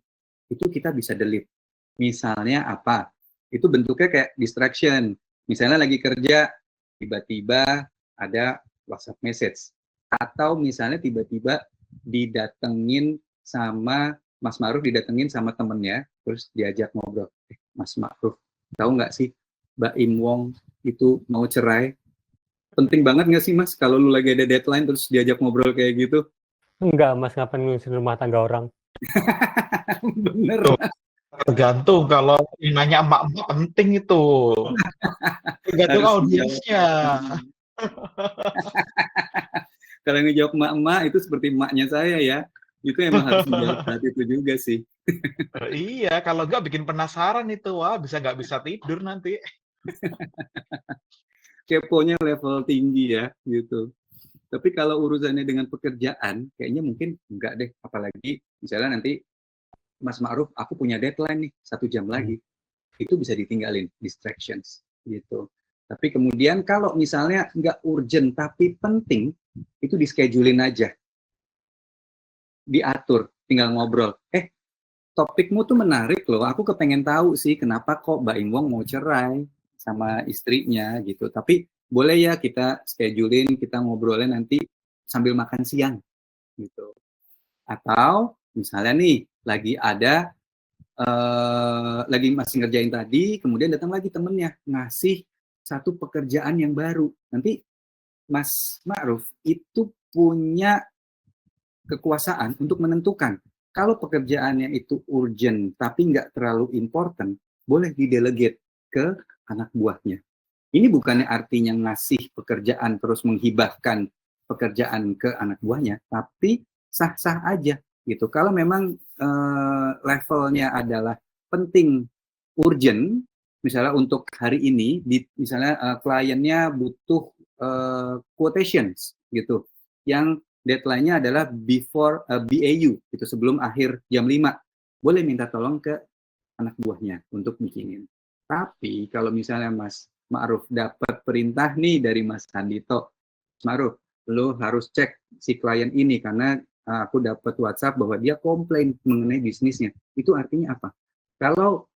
itu kita bisa delete. Misalnya apa? Itu bentuknya kayak distraction. Misalnya lagi kerja, tiba-tiba ada WhatsApp message. Atau misalnya tiba-tiba didatengin sama Mas Ma'ruf, didatengin sama temennya, terus diajak ngobrol. Mas Ma'ruf, tahu nggak sih Mbak Im Wong itu mau cerai? Penting banget nggak sih Mas, kalau lu lagi ada deadline terus diajak ngobrol kayak gitu? Enggak, Mas, ngapain ngurusin rumah tangga orang? Bener. Tergantung, kalau yang nanya emak-emak penting itu. Tergantung audiensnya. Kalau ngejawab emak-emak itu seperti emaknya saya ya. Itu emang harus menjawab saat itu juga sih. Iya, kalau nggak bikin penasaran itu, wah nggak bisa tidur nanti. Keponya level tinggi ya, gitu. Tapi kalau urusannya dengan pekerjaan, kayaknya mungkin enggak deh. Apalagi misalnya nanti Mas Ma'ruf, aku punya deadline nih 1 jam lagi. Itu bisa ditinggalin, distractions. gitu. Tapi kemudian kalau misalnya nggak urgent tapi penting, itu di-schedule-in aja, diatur, tinggal ngobrol. Topikmu tuh menarik loh, aku kepengen tahu sih kenapa kok Mbak Imwong mau cerai sama istrinya gitu. Tapi boleh ya kita schedule-in, kita ngobrolin nanti sambil makan siang gitu. Atau misalnya nih lagi masih ngerjain tadi, kemudian datang lagi temennya ngasih satu pekerjaan yang baru. Nanti Mas Ma'ruf itu punya kekuasaan untuk menentukan kalau pekerjaannya itu urgent tapi nggak terlalu important, boleh didelegate ke anak buahnya. Ini bukannya artinya ngasih pekerjaan terus menghibahkan pekerjaan ke anak buahnya, tapi sah-sah aja gitu. Kalau memang levelnya adalah penting, urgent, misalnya untuk hari ini, misalnya kliennya butuh quotations gitu, yang deadline-nya adalah before BAU, gitu, sebelum akhir jam 5. Boleh minta tolong ke anak buahnya untuk bikinin. Tapi kalau misalnya Mas Ma'ruf dapat perintah nih dari Mas Handito, Ma'ruf, lo harus cek si klien ini karena aku dapat WhatsApp bahwa dia komplain mengenai bisnisnya. Itu artinya apa? Kalau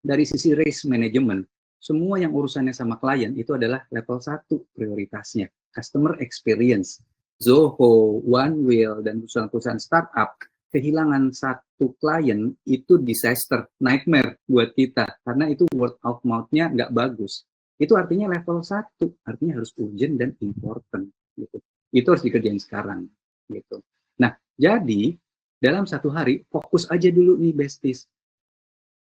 dari sisi risk management, semua yang urusannya sama klien itu adalah level 1 prioritasnya. Customer experience. Zoho, One Wheel, dan perusahaan-perusahaan startup, kehilangan satu klien itu disaster, nightmare buat kita. Karena itu word of mouth-nya nggak bagus. Itu artinya level 1, artinya harus urgent dan important. Gitu. Itu harus dikerjain sekarang. Gitu. Nah, jadi dalam satu hari, fokus aja dulu nih besties.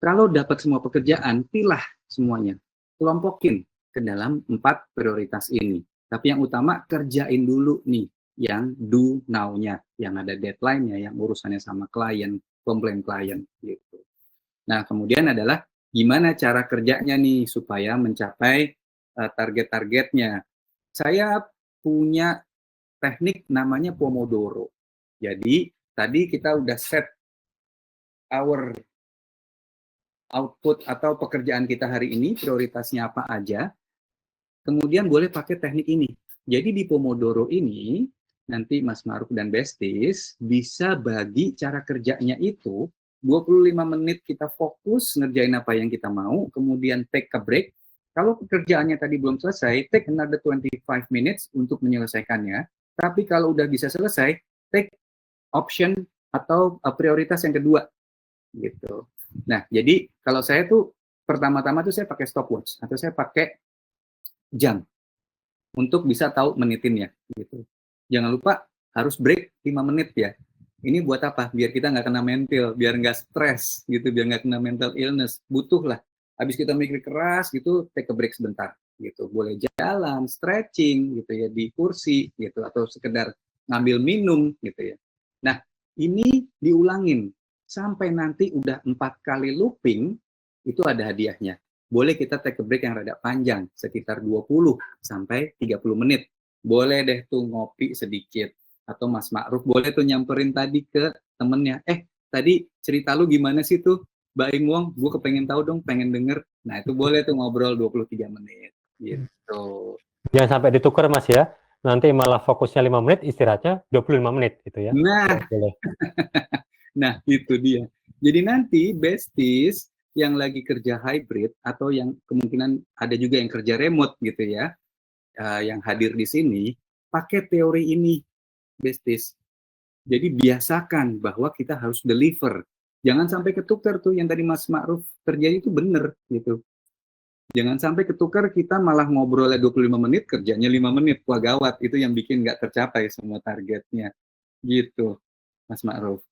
Kalau dapat semua pekerjaan, pilah semuanya. Kelompokin ke dalam 4 prioritas ini. Tapi yang utama, kerjain dulu nih yang do now-nya, yang ada deadline-nya, yang urusannya sama klien, komplain klien. Gitu. Nah, kemudian adalah gimana cara kerjanya nih supaya mencapai target-targetnya. Saya punya teknik namanya Pomodoro. Jadi, tadi kita udah set our output atau pekerjaan kita hari ini, prioritasnya apa aja, kemudian boleh pakai teknik ini. Jadi di Pomodoro ini, nanti Mas Ma'ruf dan Besties bisa bagi cara kerjanya itu, 25 menit kita fokus ngerjain apa yang kita mau, kemudian take a break. Kalau pekerjaannya tadi belum selesai, take another 25 minutes untuk menyelesaikannya. Tapi kalau udah bisa selesai, take option atau prioritas yang kedua. Gitu. Nah, jadi kalau saya tuh pertama-tama tuh saya pakai stopwatch atau saya pakai jam untuk bisa tahu menitinnya gitu. Jangan lupa harus break 5 menit ya. Ini buat apa? Biar kita nggak kena mental, biar nggak stres gitu, biar nggak kena mental illness. Butuh lah. Habis kita mikir keras gitu, take a break sebentar gitu. Boleh jalan, stretching gitu ya di kursi gitu atau sekedar ngambil minum gitu ya. Nah, ini diulangin sampai nanti udah 4 kali looping, itu ada hadiahnya. Boleh kita take a break yang rada panjang, sekitar 20 sampai 30 menit. Boleh deh tuh ngopi sedikit. Atau Mas Ma'ruf boleh tuh nyamperin tadi ke temennya. Tadi cerita lu gimana sih tuh, Mbak Imwong? Gue kepengen tahu dong, pengen denger. Nah, itu boleh tuh ngobrol 23 menit. Gitu. Jangan sampai ditukar Mas ya. Nanti malah fokusnya 5 menit, istirahatnya 25 menit gitu ya. Nah, boleh. Nah, itu dia. Jadi nanti besties yang lagi kerja hybrid atau yang kemungkinan ada juga yang kerja remote gitu ya, yang hadir di sini, pakai teori ini, besties. Jadi biasakan bahwa kita harus deliver. Jangan sampai ketukar tuh yang tadi Mas Ma'ruf terjadi itu benar gitu. Jangan sampai ketukar kita malah ngobrolnya 25 menit, kerjanya 5 menit. Wah gawat, itu yang bikin nggak tercapai semua targetnya. Gitu, Mas Ma'ruf.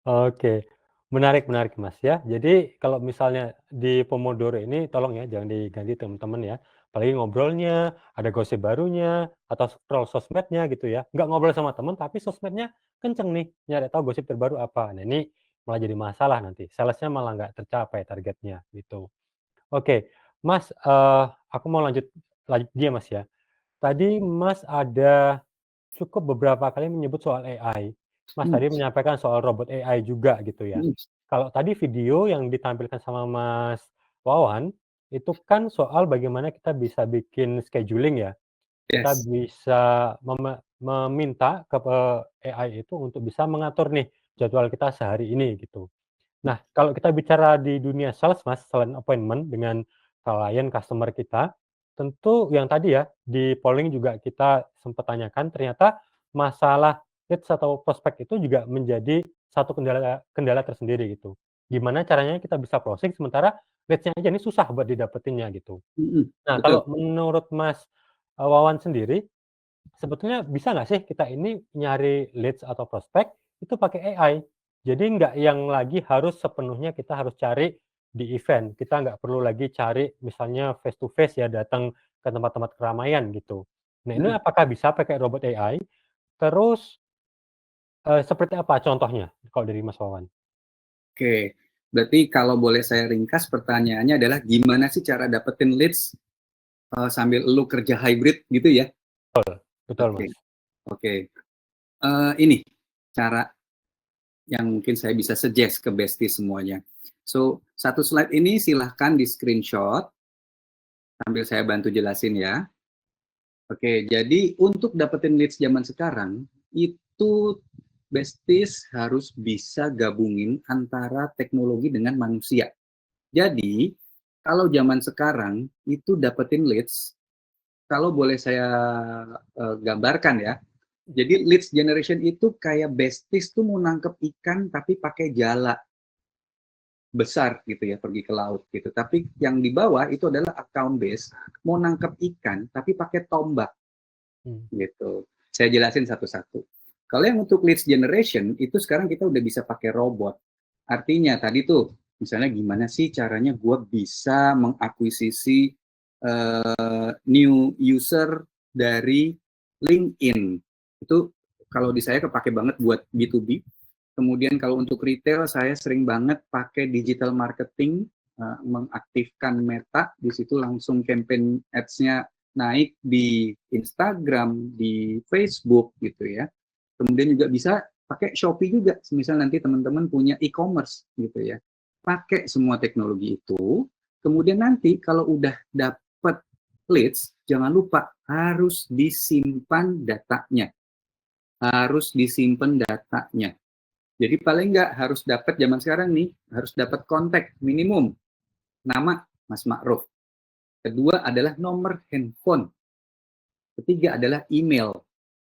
Oke, menarik Mas ya. Jadi kalau misalnya di Pomodoro ini tolong ya jangan diganti teman-teman ya. Apalagi ngobrolnya, ada gosip barunya, atau scroll sosmednya gitu ya. Nggak ngobrol sama teman, tapi sosmednya kenceng nih, nyari tahu gosip terbaru apa. Nah ini malah jadi masalah nanti. Salesnya malah nggak tercapai targetnya gitu. Oke, Mas, aku mau lanjut dia Mas ya. Tadi Mas ada cukup beberapa kali menyebut soal AI. Mas tadi menyampaikan soal robot AI juga gitu ya. Kalau tadi video yang ditampilkan sama Mas Wawan, itu kan soal bagaimana kita bisa bikin scheduling ya. Kita Yes. bisa meminta ke AI itu untuk bisa mengatur nih jadwal kita sehari ini gitu. Nah, kalau kita bicara di dunia sales Mas, selain appointment dengan klien, customer kita, tentu yang tadi ya, di polling juga kita sempat tanyakan, ternyata masalah leads atau prospek itu juga menjadi satu kendala kendala tersendiri gitu. Gimana caranya kita bisa closing sementara leads-nya aja ini susah buat didapetinnya gitu. Nah, Betul. kalau menurut Mas, Wawan sendiri, sebetulnya bisa nggak sih kita ini nyari leads atau prospek itu pakai AI? Jadi nggak yang lagi harus sepenuhnya kita harus cari di event. Kita nggak perlu lagi cari misalnya face to face ya, datang ke tempat-tempat keramaian gitu. Nah, ini Heeh. apakah bisa pakai robot AI? Terus, seperti apa contohnya kalau dari Mas Wawan? Oke, berarti kalau boleh saya ringkas pertanyaannya adalah gimana sih cara dapetin leads, sambil lu kerja hybrid gitu ya? Betul, Oke Mas. oke. Ini cara yang mungkin saya bisa suggest ke bestie semuanya. So, satu slide ini silahkan di-screenshot sambil saya bantu jelasin ya. Oke, jadi untuk dapetin leads zaman sekarang, itu besties harus bisa gabungin antara teknologi dengan manusia. Jadi, kalau zaman sekarang itu dapetin leads, kalau boleh saya gambarkan ya, jadi leads generation itu kayak besties tuh mau nangkep ikan tapi pakai jala besar gitu ya, pergi ke laut gitu. Tapi yang di bawah itu adalah account base, mau nangkep ikan tapi pakai tombak gitu. Saya jelasin satu-satu. Kalau yang untuk leads generation itu sekarang kita udah bisa pakai robot. Artinya tadi tuh misalnya gimana sih caranya gue bisa mengakuisisi new user dari LinkedIn. Itu kalau di saya kepake banget buat B2B. Kemudian kalau untuk retail saya sering banget pakai digital marketing, mengaktifkan Meta, di situ langsung campaign ads-nya naik di Instagram, di Facebook gitu ya. Kemudian juga bisa pakai Shopee juga, misal nanti teman-teman punya e-commerce gitu ya. Pakai semua teknologi itu, kemudian nanti kalau udah dapat leads, jangan lupa harus disimpan datanya. Harus disimpan datanya. Jadi paling nggak harus dapat zaman sekarang nih, harus dapat kontak minimum nama Mas Ma'ruf. Kedua adalah nomor handphone. Ketiga adalah email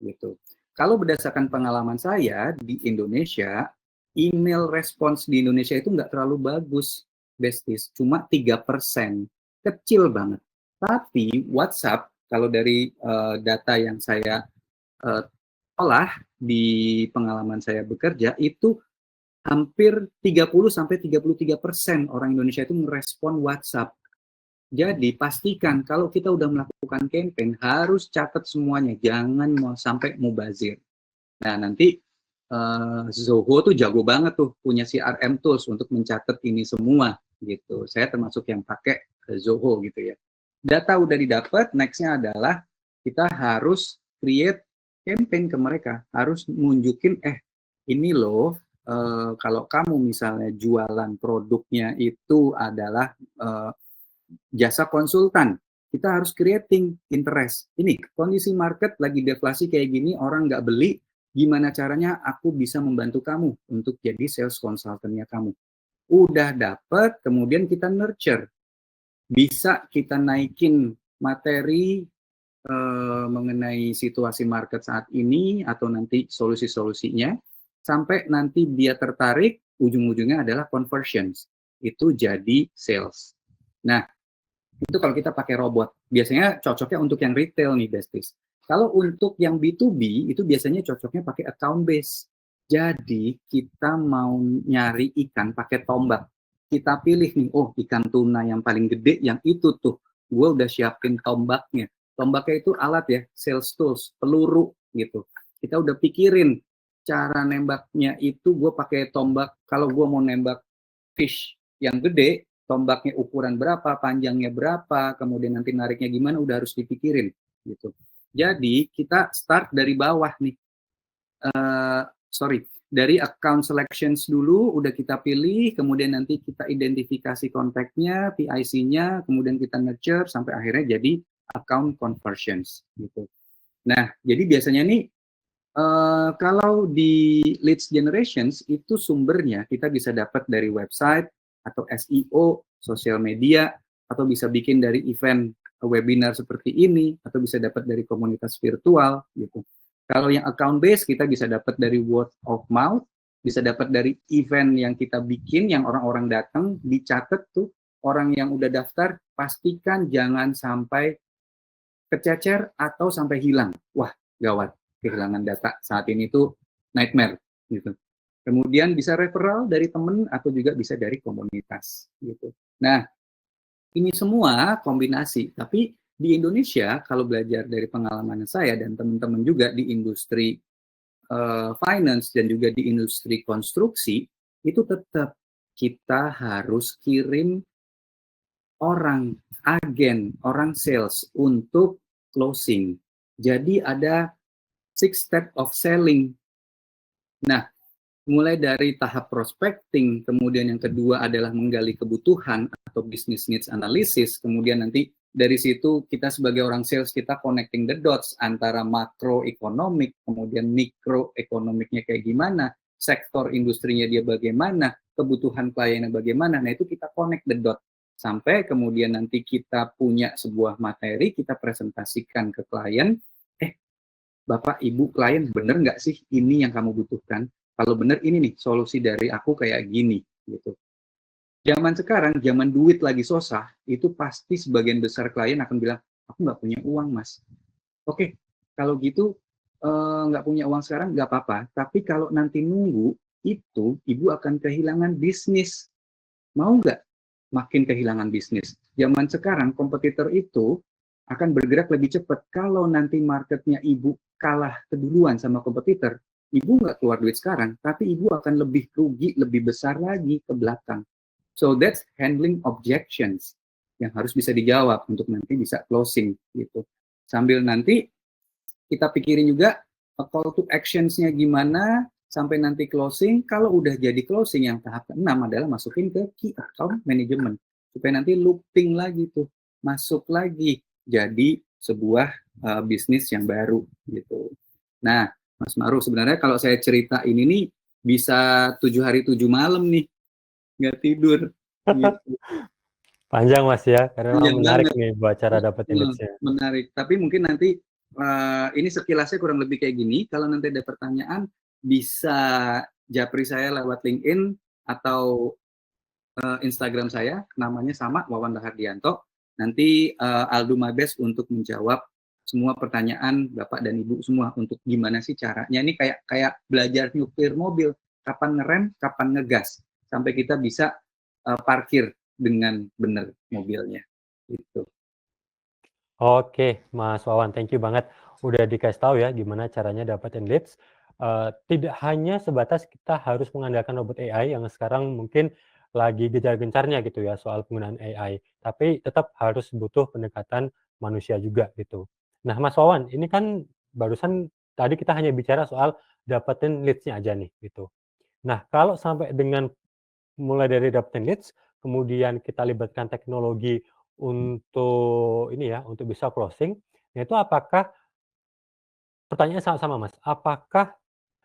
gitu. Kalau berdasarkan pengalaman saya di Indonesia, email respons di Indonesia itu nggak terlalu bagus, besties. Cuma 3%. Kecil banget. Tapi WhatsApp, kalau dari data yang saya olah di pengalaman saya bekerja, itu hampir 30-33% orang Indonesia itu merespon WhatsApp. Jadi pastikan kalau kita udah melakukan campaign harus catat semuanya, jangan mau sampai mubazir. Nah nanti Zoho tuh jago banget tuh punya CRM tools untuk mencatat ini semua gitu. Saya termasuk yang pakai Zoho gitu ya. Data udah didapat, nextnya adalah kita harus create campaign ke mereka, harus nunjukin ini loh. Kalau kamu misalnya jualan produknya itu adalah jasa konsultan, kita harus creating interest. Ini kondisi market lagi deflasi kayak gini, orang nggak beli, gimana caranya aku bisa membantu kamu untuk jadi sales consultant-nya kamu. Udah dapet, kemudian kita nurture. Bisa kita naikin materi mengenai situasi market saat ini atau nanti solusi-solusinya, sampai nanti dia tertarik, ujung-ujungnya adalah conversions. Itu jadi sales. Nah, itu kalau kita pakai robot. Biasanya cocoknya untuk yang retail nih, besties. Kalau untuk yang B2B, itu biasanya cocoknya pakai account base. Jadi, kita mau nyari ikan pakai tombak. Kita pilih nih, oh ikan tuna yang paling gede, yang itu tuh. Gue udah siapin tombaknya. Tombaknya itu alat ya, sales tools, peluru gitu. Kita udah pikirin cara nembaknya itu, gue pakai tombak. Kalau gue mau nembak fish yang gede, tombaknya ukuran berapa, panjangnya berapa, kemudian nanti nariknya gimana, udah harus dipikirin gitu. Jadi kita start dari bawah nih. dari account selections dulu udah kita pilih, kemudian nanti kita identifikasi kontaknya, PIC-nya, kemudian kita nurture sampai akhirnya jadi account conversions gitu. Nah, jadi biasanya nih kalau di leads generations itu sumbernya kita bisa dapat dari website atau SEO, sosial media, atau bisa bikin dari event webinar seperti ini, atau bisa dapat dari komunitas virtual gitu. Kalau yang account base kita bisa dapat dari word of mouth, bisa dapat dari event yang kita bikin, yang orang-orang datang, dicatat tuh orang yang udah daftar, pastikan jangan sampai kececer atau sampai hilang. Wah, gawat. Kehilangan data saat ini tuh nightmare gitu. Kemudian bisa referral dari teman atau juga bisa dari komunitas gitu. Nah, ini semua kombinasi. Tapi di Indonesia kalau belajar dari pengalaman saya dan teman-teman juga di industri finance dan juga di industri konstruksi, itu tetap kita harus kirim orang, agen, orang sales untuk closing. Jadi ada 6 step of selling. Nah, mulai dari tahap prospecting, kemudian yang kedua adalah menggali kebutuhan atau business needs analysis, kemudian nanti dari situ kita sebagai orang sales kita connecting the dots antara makroekonomik, kemudian mikroekonomiknya kayak gimana, sektor industrinya dia bagaimana, kebutuhan kliennya bagaimana. Nah, itu kita connect the dot sampai kemudian nanti kita punya sebuah materi, kita presentasikan ke klien. Bapak, Ibu, klien, bener nggak sih ini yang kamu butuhkan? Kalau bener ini nih, solusi dari aku kayak gini, gitu. Zaman sekarang, zaman duit lagi susah, itu pasti sebagian besar klien akan bilang, aku nggak punya uang, Mas. Oke, kalau gitu, nggak punya uang sekarang, nggak apa-apa. Tapi kalau nanti nunggu, itu Ibu akan kehilangan bisnis. Mau nggak makin kehilangan bisnis? Zaman sekarang, kompetitor itu akan bergerak lebih cepat. Kalau nanti marketnya Ibu kalah keduluan sama kompetitor, Ibu nggak keluar duit sekarang, tapi Ibu akan lebih rugi, lebih besar lagi ke belakang. So that's handling objections yang harus bisa dijawab untuk nanti bisa closing gitu. Sambil nanti kita pikirin juga call to actions-nya gimana sampai nanti closing. Kalau udah jadi closing, yang tahap ke-6 adalah masukin ke key account management supaya nanti looping lagi tuh, masuk lagi jadi sebuah bisnis yang baru gitu. Nah, Mas Ma'ruf, sebenarnya kalau saya cerita ini nih bisa 7 hari 7 malam nih nggak tidur. Gitu. Panjang Mas ya, karena Panjang menarik banget. nih buat cara dapetin leads-nya. Menarik. Tapi mungkin nanti ini sekilasnya kurang lebih kayak gini. Kalau nanti ada pertanyaan bisa japri saya lewat LinkedIn atau Instagram saya, namanya sama Wawan Rahardianto. Nanti I'll do my best untuk menjawab semua pertanyaan Bapak dan Ibu semua untuk gimana sih caranya. Ini kayak belajar nyupir mobil, kapan ngerem, kapan ngegas, sampai kita bisa parkir dengan benar mobilnya. Gitu. Oke, Mas Wawan, thank you banget udah dikasih tahu ya gimana caranya dapetin leads. Tidak hanya sebatas kita harus mengandalkan robot AI yang sekarang mungkin lagi gencar-gencarnya gitu ya soal penggunaan AI, tapi tetap harus butuh pendekatan manusia juga gitu. Nah, Mas Wawan, ini kan barusan tadi kita hanya bicara soal dapetin leads-nya aja nih gitu. Nah, kalau sampai dengan mulai dari dapetin leads, kemudian kita libatkan teknologi untuk ini ya, untuk bisa closing, nah itu apakah pertanyaannya sama Mas, apakah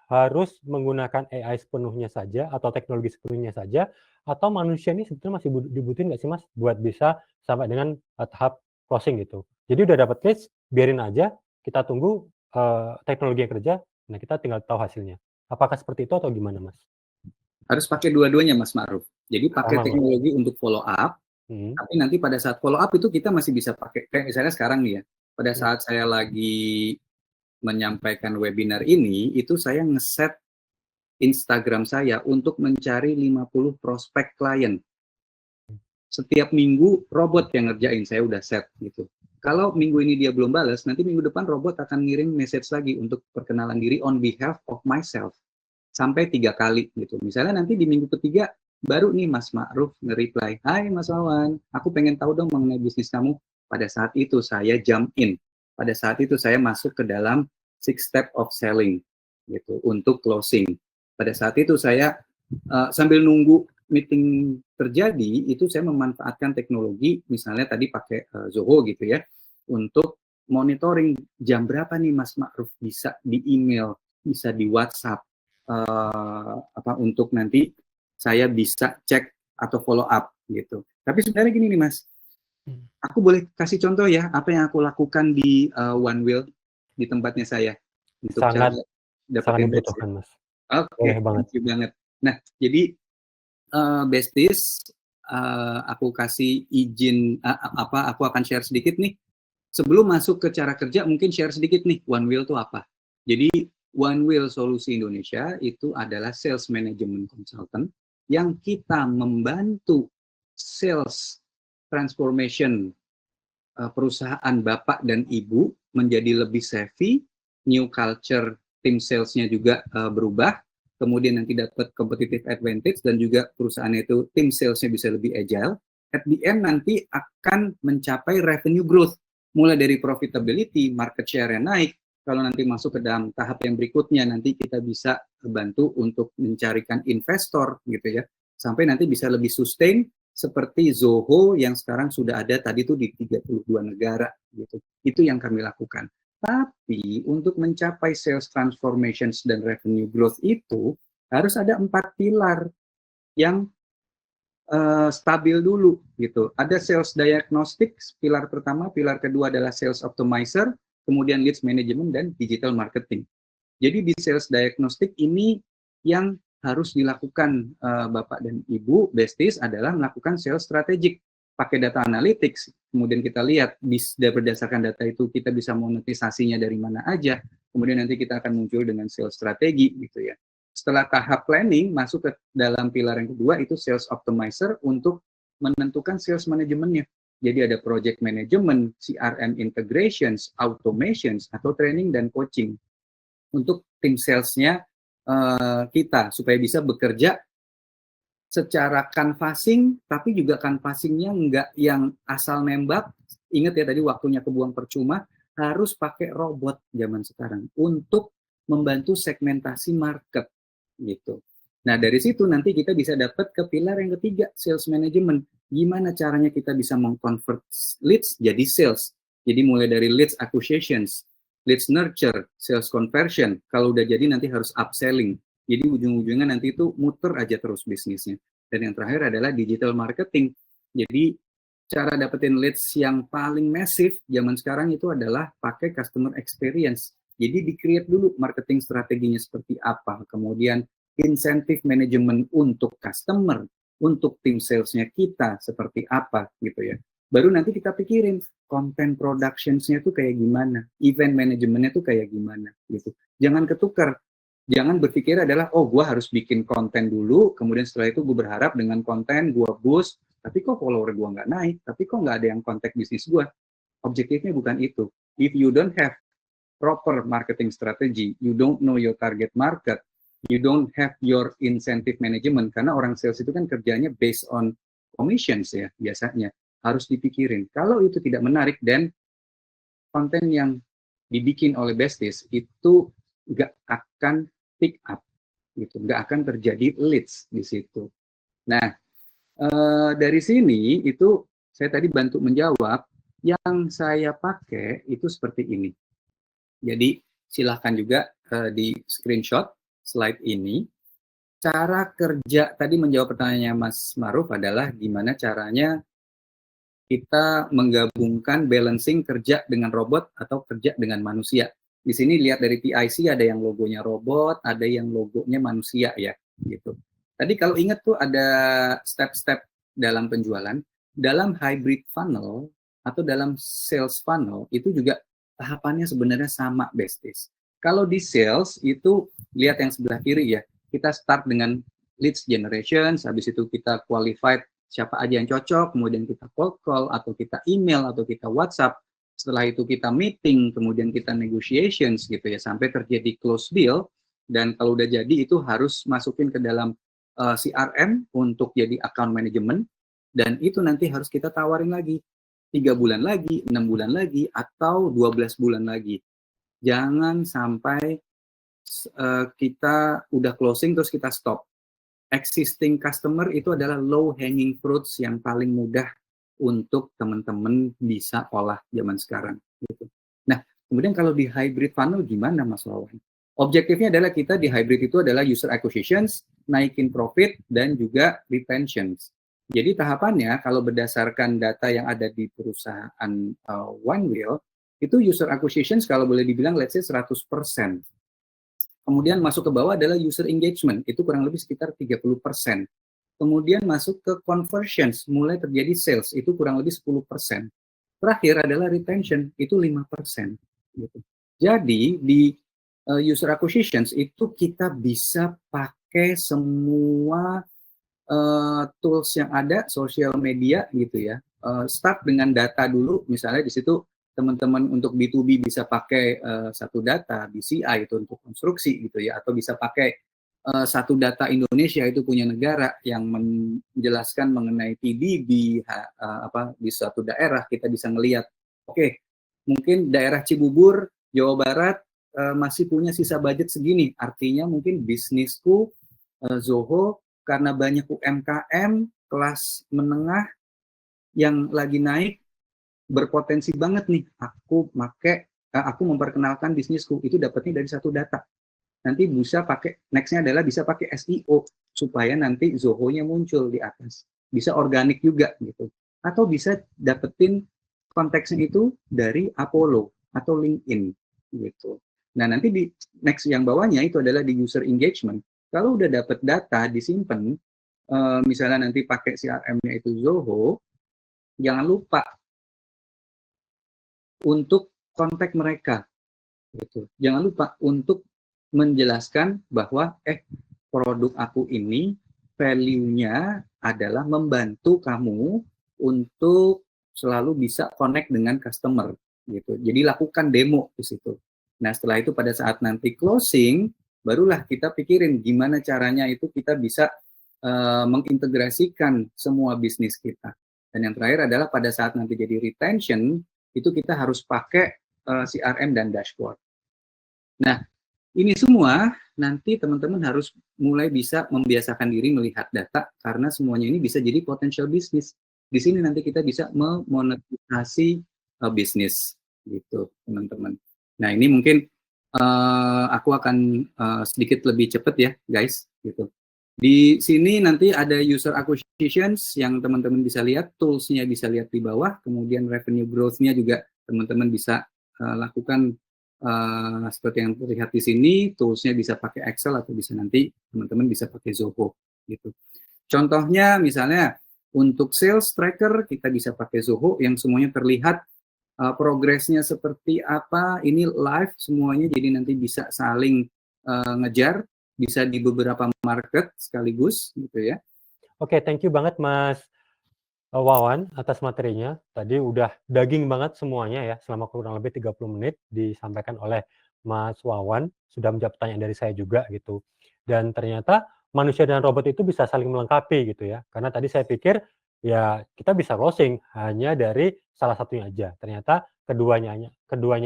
harus menggunakan AI sepenuhnya saja atau teknologi sepenuhnya saja, atau manusia ini sebetulnya masih dibutuhin nggak sih Mas, buat bisa sampai dengan tahap closing gitu? Jadi udah dapat leads, biarin aja, kita tunggu teknologi yang kerja, nah kita tinggal tahu hasilnya. Apakah seperti itu atau gimana Mas? Harus pakai dua-duanya Mas Ma'ruf. Jadi pakai Sama, Mas. teknologi untuk follow up, tapi nanti pada saat follow up itu kita masih bisa pakai, kayak misalnya sekarang nih ya, pada saat saya lagi menyampaikan webinar ini, itu saya ngeset Instagram saya untuk mencari 50 prospek klien. Setiap minggu robot yang ngerjain, saya udah set gitu. Kalau minggu ini dia belum balas, nanti minggu depan robot akan ngirim message lagi untuk perkenalan diri on behalf of myself. Sampai 3 kali gitu. Misalnya nanti di minggu ketiga, baru nih Mas Ma'ruf nge-reply, "Hai Mas Wawan, aku pengen tahu dong mengenai bisnis kamu." Pada saat itu saya jump in. Pada saat itu saya masuk ke dalam 6 step of selling gitu untuk closing. Pada saat itu saya sambil nunggu meeting terjadi, itu saya memanfaatkan teknologi, misalnya tadi pakai Zoho gitu ya, untuk monitoring jam berapa nih Mas Ma'ruf, bisa di email, bisa di WhatsApp, untuk nanti saya bisa cek atau follow up gitu. Tapi sebenarnya gini nih Mas, aku boleh kasih contoh ya apa yang aku lakukan di One Wheel di tempatnya saya untuk Sangat cara sangat dapetin leads ya. dibutuhkan, Mas. Oke, Boleh banget. thank you banget. Nah, jadi Besties, aku kasih izin aku akan share sedikit nih. Sebelum masuk ke cara kerja, mungkin share sedikit nih One Wheel itu apa. Jadi One Wheel Solusi Indonesia itu adalah sales management consultant yang kita membantu sales transformation perusahaan bapak dan ibu menjadi lebih savvy, new culture tim salesnya juga berubah, kemudian nanti dapat competitive advantage dan juga perusahaannya itu tim salesnya bisa lebih agile. At the end nanti akan mencapai revenue growth, mulai dari profitability, market share yang naik. Kalau nanti masuk ke dalam tahap yang berikutnya, nanti kita bisa bantu untuk mencarikan investor gitu ya, sampai nanti bisa lebih sustain seperti Zoho yang sekarang sudah ada tadi tuh di 32 negara gitu. Itu yang kami lakukan. Tapi untuk mencapai sales transformations dan revenue growth itu harus ada 4 pilar yang stabil dulu gitu. Ada sales diagnostics, pilar pertama, pilar kedua adalah sales optimizer, kemudian leads management dan digital marketing. Jadi di sales diagnostic ini yang harus dilakukan Bapak dan Ibu Besties adalah melakukan sales strategik, pakai data analytics, kemudian kita lihat berdasarkan data itu kita bisa monetisasinya dari mana aja, kemudian nanti kita akan muncul dengan sales strategi gitu ya. Setelah tahap planning, masuk ke dalam pilar yang kedua, itu sales optimizer untuk menentukan sales manajemennya. Jadi ada project management, CRM integrations, automations, atau training dan coaching untuk tim salesnya kita, supaya bisa bekerja secara canvassing, tapi juga canvassingnya nggak yang asal nembak. Ingat ya tadi waktunya kebuang percuma, harus pakai robot zaman sekarang untuk membantu segmentasi market gitu. Nah dari situ nanti kita bisa dapat ke pilar yang ketiga, sales management. Gimana caranya kita bisa mengconvert leads jadi sales. Jadi mulai dari leads acquisitions, leads nurture, sales conversion. Kalau udah jadi nanti harus upselling. Jadi ujung-ujungnya nanti itu muter aja terus bisnisnya. Dan yang terakhir adalah digital marketing. Jadi cara dapetin leads yang paling masif zaman sekarang itu adalah pakai customer experience. Jadi di-create dulu marketing strateginya seperti apa, kemudian incentive management untuk customer, untuk tim salesnya kita seperti apa gitu ya. Baru nanti kita pikirin content productions-nya tuh kayak gimana, event manajemennya tuh kayak gimana gitu. Jangan ketukar, jangan berpikir adalah oh gue harus bikin konten dulu, kemudian setelah itu gue berharap dengan konten gue boost, tapi kok follower gue nggak naik, tapi kok nggak ada yang kontak bisnis gue. Objektifnya bukan itu. If you don't have proper marketing strategy, you don't know your target market, you don't have your incentive management, karena orang sales itu kan kerjanya based on commissions ya biasanya, harus dipikirin. Kalau itu tidak menarik dan konten yang dibikin oleh Besties itu nggak akan pick up, gitu, nggak akan terjadi leads di situ. Nah, dari sini itu saya tadi bantu menjawab, yang saya pakai itu seperti ini. Jadi silahkan juga di screenshot slide ini. Cara kerja tadi menjawab pertanyaannya Mas Ma'ruf adalah gimana caranya kita menggabungkan balancing kerja dengan robot atau kerja dengan manusia. Di sini lihat dari PIC ada yang logonya robot, ada yang logonya manusia ya, gitu. Tadi kalau ingat tuh ada step-step dalam penjualan, dalam hybrid funnel atau dalam sales funnel itu juga tahapannya sebenarnya sama Besties. Kalau di sales itu lihat yang sebelah kiri ya, kita start dengan leads generation, habis itu kita qualified siapa aja yang cocok, kemudian kita cold call atau kita email atau kita WhatsApp. Setelah itu kita meeting, kemudian kita negotiations gitu ya, sampai terjadi close deal. Dan kalau udah jadi itu harus masukin ke dalam CRM untuk jadi account management, dan itu nanti harus kita tawarin lagi 3 bulan lagi, 6 bulan lagi, atau 12 bulan lagi. Jangan sampai kita udah closing terus kita stop. Existing customer itu adalah low hanging fruits yang paling mudah untuk teman-teman bisa olah zaman sekarang gitu. Nah, kemudian kalau di hybrid funnel gimana Mas Wawan? Objektifnya adalah kita di hybrid itu adalah user acquisitions, naikin profit, dan juga retentions. Jadi tahapannya kalau berdasarkan data yang ada di perusahaan One Wheel, itu user acquisitions kalau boleh dibilang let's say 100%. Kemudian masuk ke bawah adalah user engagement, itu kurang lebih sekitar 30%. Kemudian masuk ke conversions, mulai terjadi sales, itu kurang lebih 10%. Terakhir adalah retention, itu 5%. Gitu. Jadi di user acquisitions itu kita bisa pakai semua tools yang ada, social media gitu ya. Start dengan data dulu, misalnya di situ teman-teman untuk B2B bisa pakai satu data, BCI itu untuk konstruksi gitu ya, atau bisa pakai satu data Indonesia itu punya negara yang menjelaskan mengenai PDB di suatu daerah, kita bisa ngelihat, oke, mungkin daerah Cibubur, Jawa Barat masih punya sisa budget segini, artinya mungkin bisnisku Zoho karena banyak UMKM kelas menengah yang lagi naik berpotensi banget nih, aku memperkenalkan bisnisku, itu dapatnya dari satu data. Nanti bisa pakai, nextnya adalah bisa pakai SEO, supaya nanti Zoho-nya muncul di atas. Bisa organik juga gitu. Atau bisa dapetin konteksnya itu dari Apollo atau LinkedIn gitu. Nah nanti di next yang bawahnya itu adalah di user engagement. Kalau udah dapet data, disimpan, misalnya nanti pakai CRM-nya itu Zoho, jangan lupa untuk kontak mereka, gitu. Jangan lupa untuk menjelaskan bahwa produk aku ini value-nya adalah membantu kamu untuk selalu bisa connect dengan customer, gitu. Jadi lakukan demo di situ. Nah setelah itu pada saat nanti closing, barulah kita pikirin gimana caranya itu kita bisa mengintegrasikan semua bisnis kita. Dan yang terakhir adalah pada saat nanti jadi retention, itu kita harus pakai CRM dan dashboard. Nah, ini semua nanti teman-teman harus mulai bisa membiasakan diri melihat data, karena semuanya ini bisa jadi potential bisnis. Di sini nanti kita bisa memonetisasi bisnis, gitu teman-teman. Nah, ini mungkin aku akan sedikit lebih cepat ya, guys, gitu. Di sini nanti ada user acquisitions yang teman-teman bisa lihat, tools-nya bisa lihat di bawah, kemudian revenue growth-nya juga teman-teman bisa lakukan seperti yang terlihat di sini, tools-nya bisa pakai Excel atau bisa nanti teman-teman bisa pakai Zoho gitu. Contohnya misalnya untuk sales tracker kita bisa pakai Zoho yang semuanya terlihat progresnya seperti apa, ini live semuanya, jadi nanti bisa saling ngejar, bisa di beberapa market sekaligus gitu ya. Oke, thank you banget Mas Wawan atas materinya. Tadi udah daging banget semuanya ya, selama kurang lebih 30 menit disampaikan oleh Mas Wawan, sudah menjawab pertanyaan dari saya juga gitu. Dan ternyata manusia dan robot itu bisa saling melengkapi gitu ya. Karena tadi saya pikir ya kita bisa closing hanya dari salah satunya aja. Ternyata keduanya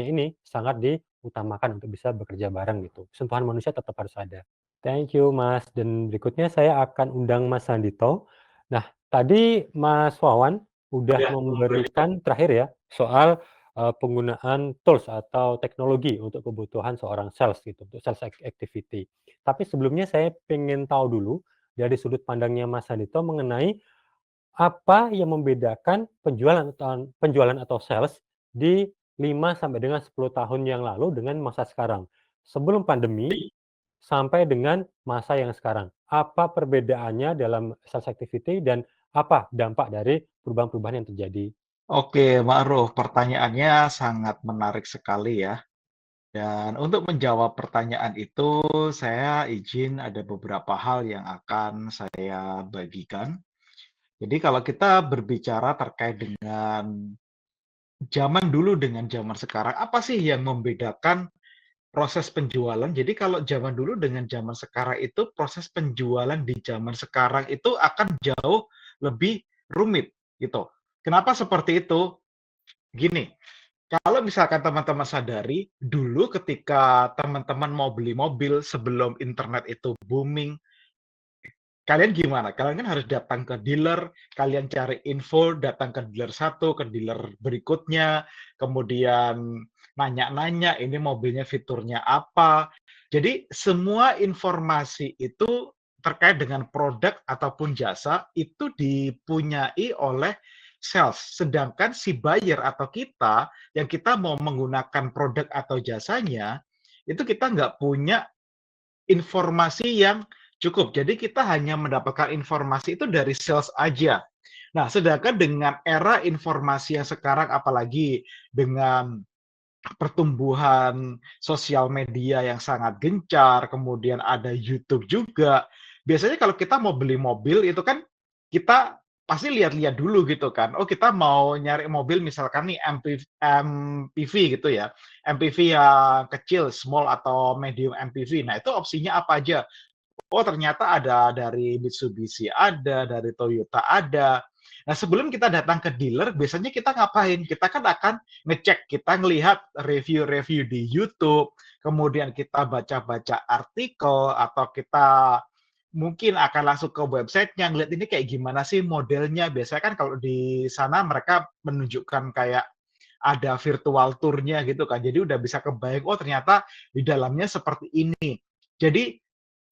ini sangat diutamakan untuk bisa bekerja bareng gitu. Sentuhan manusia tetap harus ada. Thank you Mas, dan berikutnya saya akan undang Mas Sandito. Nah, tadi Mas Wawan udah memberikan terakhir ya, soal penggunaan tools atau teknologi untuk kebutuhan seorang sales gitu, untuk sales activity. Tapi sebelumnya saya pengen tahu dulu dari sudut pandangnya Mas Sandito mengenai apa yang membedakan penjualan atau sales di 5 sampai dengan 10 tahun yang lalu dengan masa sekarang. Sebelum pandemi sampai dengan masa yang sekarang. Apa perbedaannya dalam sales activity dan apa dampak dari perubahan-perubahan yang terjadi? Oke, Ma'ruf, pertanyaannya sangat menarik sekali ya. Dan untuk menjawab pertanyaan itu, saya izin ada beberapa hal yang akan saya bagikan. Jadi kalau kita berbicara terkait dengan zaman dulu dengan zaman sekarang, apa sih yang membedakan proses penjualan? Jadi kalau zaman dulu dengan zaman sekarang itu, proses penjualan di zaman sekarang itu akan jauh lebih rumit gitu. Kenapa seperti itu? Gini, Kalau misalkan teman-teman sadari, dulu ketika teman-teman mau beli mobil sebelum internet itu booming, kalian gimana? Kalian kan harus datang ke dealer, kalian cari info, datang ke dealer satu, ke dealer berikutnya, kemudian nanya-nanya ini mobilnya fiturnya apa. Jadi semua informasi itu terkait dengan produk ataupun jasa itu dipunyai oleh sales. Sedangkan si buyer atau kita yang kita mau menggunakan produk atau jasanya, itu kita nggak punya informasi yang cukup. Jadi kita hanya mendapatkan informasi itu dari sales aja. Nah, sedangkan dengan era informasi yang sekarang apalagi dengan pertumbuhan sosial media yang sangat gencar, kemudian ada YouTube juga. Biasanya kalau kita mau beli mobil itu kan kita pasti lihat-lihat dulu gitu kan. Oh, kita mau nyari mobil misalkan nih MPV gitu ya. MPV yang kecil, small atau medium MPV. Nah, itu opsinya apa aja? Oh, ternyata ada dari Mitsubishi ada, dari Toyota ada. Nah, sebelum kita datang ke dealer, biasanya kita ngapain? Kita kan akan ngecek, kita ngelihat review-review di YouTube, kemudian kita baca-baca artikel, atau kita mungkin akan langsung ke websitenya, ngeliat ini kayak gimana sih modelnya. Biasanya kan kalau di sana mereka menunjukkan kayak ada virtual tour-nya gitu kan. Jadi udah bisa kebayang, oh ternyata di dalamnya seperti ini. Jadi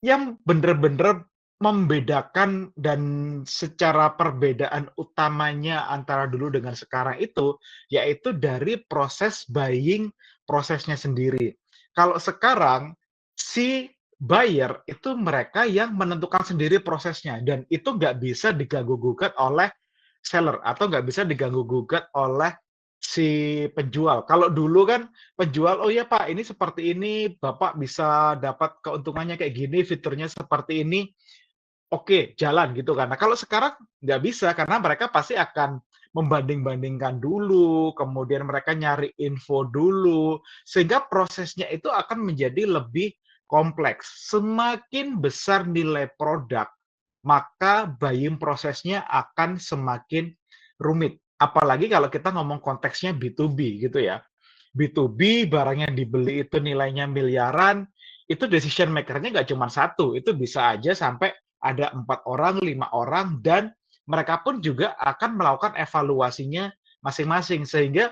yang bener-bener membedakan dan secara perbedaan utamanya antara dulu dengan sekarang itu, yaitu dari proses buying prosesnya sendiri. Kalau sekarang, si buyer itu mereka yang menentukan sendiri prosesnya, dan itu nggak bisa diganggu-gugat oleh seller, atau nggak bisa diganggu-gugat oleh si penjual. Kalau dulu kan penjual, "Oh ya Pak, ini seperti ini, Bapak bisa dapat keuntungannya kayak gini, fiturnya seperti ini." Oke, jalan gitu kan. Nah, kalau sekarang nggak bisa karena mereka pasti akan membanding-bandingkan dulu, kemudian mereka nyari info dulu, sehingga prosesnya itu akan menjadi lebih kompleks. Semakin besar nilai produk, maka buying prosesnya akan semakin rumit. Apalagi kalau kita ngomong konteksnya B2B gitu ya. B2B barang yang dibeli itu nilainya miliaran, itu decision maker-nya nggak cuma satu, itu bisa aja sampai ada 4 orang, 5 orang, dan mereka pun juga akan melakukan evaluasinya masing-masing, sehingga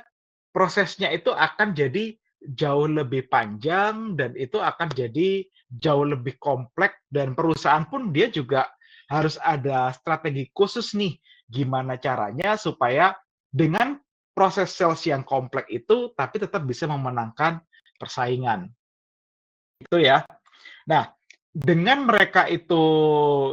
prosesnya itu akan jadi jauh lebih panjang dan itu akan jadi jauh lebih kompleks, dan perusahaan pun dia juga harus ada strategi khusus nih, gimana caranya supaya dengan proses sales yang kompleks itu tapi tetap bisa memenangkan persaingan. Itu ya. Nah, dengan mereka itu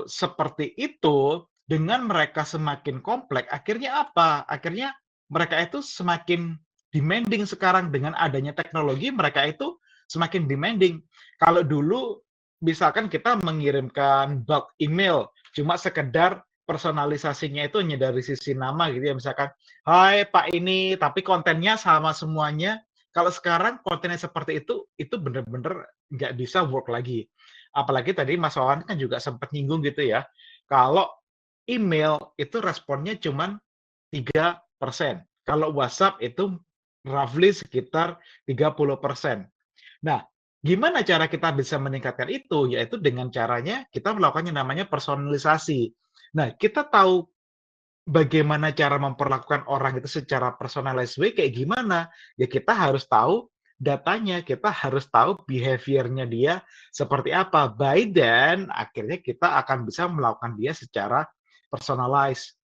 seperti itu, dengan mereka semakin kompleks, akhirnya apa? Akhirnya mereka itu semakin demanding sekarang dengan adanya teknologi, mereka itu semakin demanding. Kalau dulu misalkan kita mengirimkan bulk email, cuma sekedar personalisasinya itu hanya dari sisi nama gitu ya, misalkan, "Hai Pak ini," tapi kontennya sama semuanya. Kalau sekarang kontennya seperti itu benar-benar nggak bisa work lagi. Apalagi tadi Mas Wawan kan juga sempat nyinggung gitu ya, kalau email itu responnya cuman 3%, kalau WhatsApp itu roughly sekitar 30%. Nah, gimana cara kita bisa meningkatkan itu? Yaitu dengan caranya kita melakukan yang namanya personalisasi. Nah, kita tahu bagaimana cara memperlakukan orang itu secara personalized way kayak gimana? Ya kita harus tahu datanya, kita harus tahu behavior-nya dia seperti apa. By then, akhirnya kita akan bisa melakukan dia secara personalized.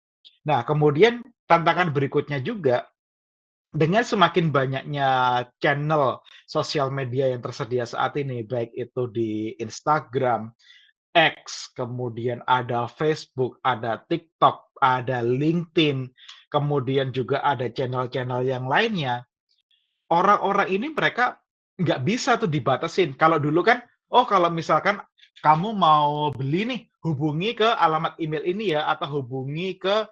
Nah, kemudian tantangan berikutnya juga, dengan semakin banyaknya channel sosial media yang tersedia saat ini, baik itu di Instagram, X, kemudian ada Facebook, ada TikTok, ada LinkedIn, kemudian juga ada channel-channel yang lainnya. Orang-orang ini mereka nggak bisa tuh dibatasin. Kalau dulu kan, oh kalau misalkan kamu mau beli nih, hubungi ke alamat email ini ya, atau hubungi ke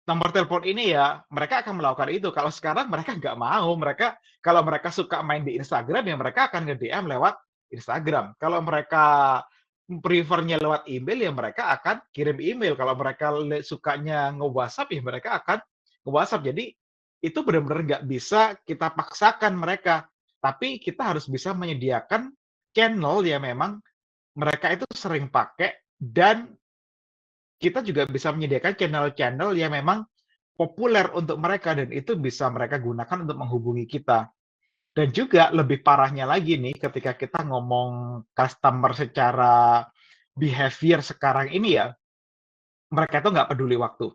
nomor telepon ini ya, mereka akan melakukan itu. Kalau sekarang mereka nggak mau, mereka kalau mereka suka main di Instagram, ya mereka akan nge-DM lewat Instagram. Kalau mereka prefer-nya lewat email, ya mereka akan kirim email. Kalau mereka sukanya nge-WhatsApp, ya mereka akan nge-WhatsApp. Jadi itu benar-benar nggak bisa kita paksakan mereka. Tapi kita harus bisa menyediakan channel yang memang mereka itu sering pakai dan kita juga bisa menyediakan channel-channel yang memang populer untuk mereka dan itu bisa mereka gunakan untuk menghubungi kita. Dan juga lebih parahnya lagi nih ketika kita ngomong customer secara behavior sekarang ini ya, mereka itu nggak peduli waktu.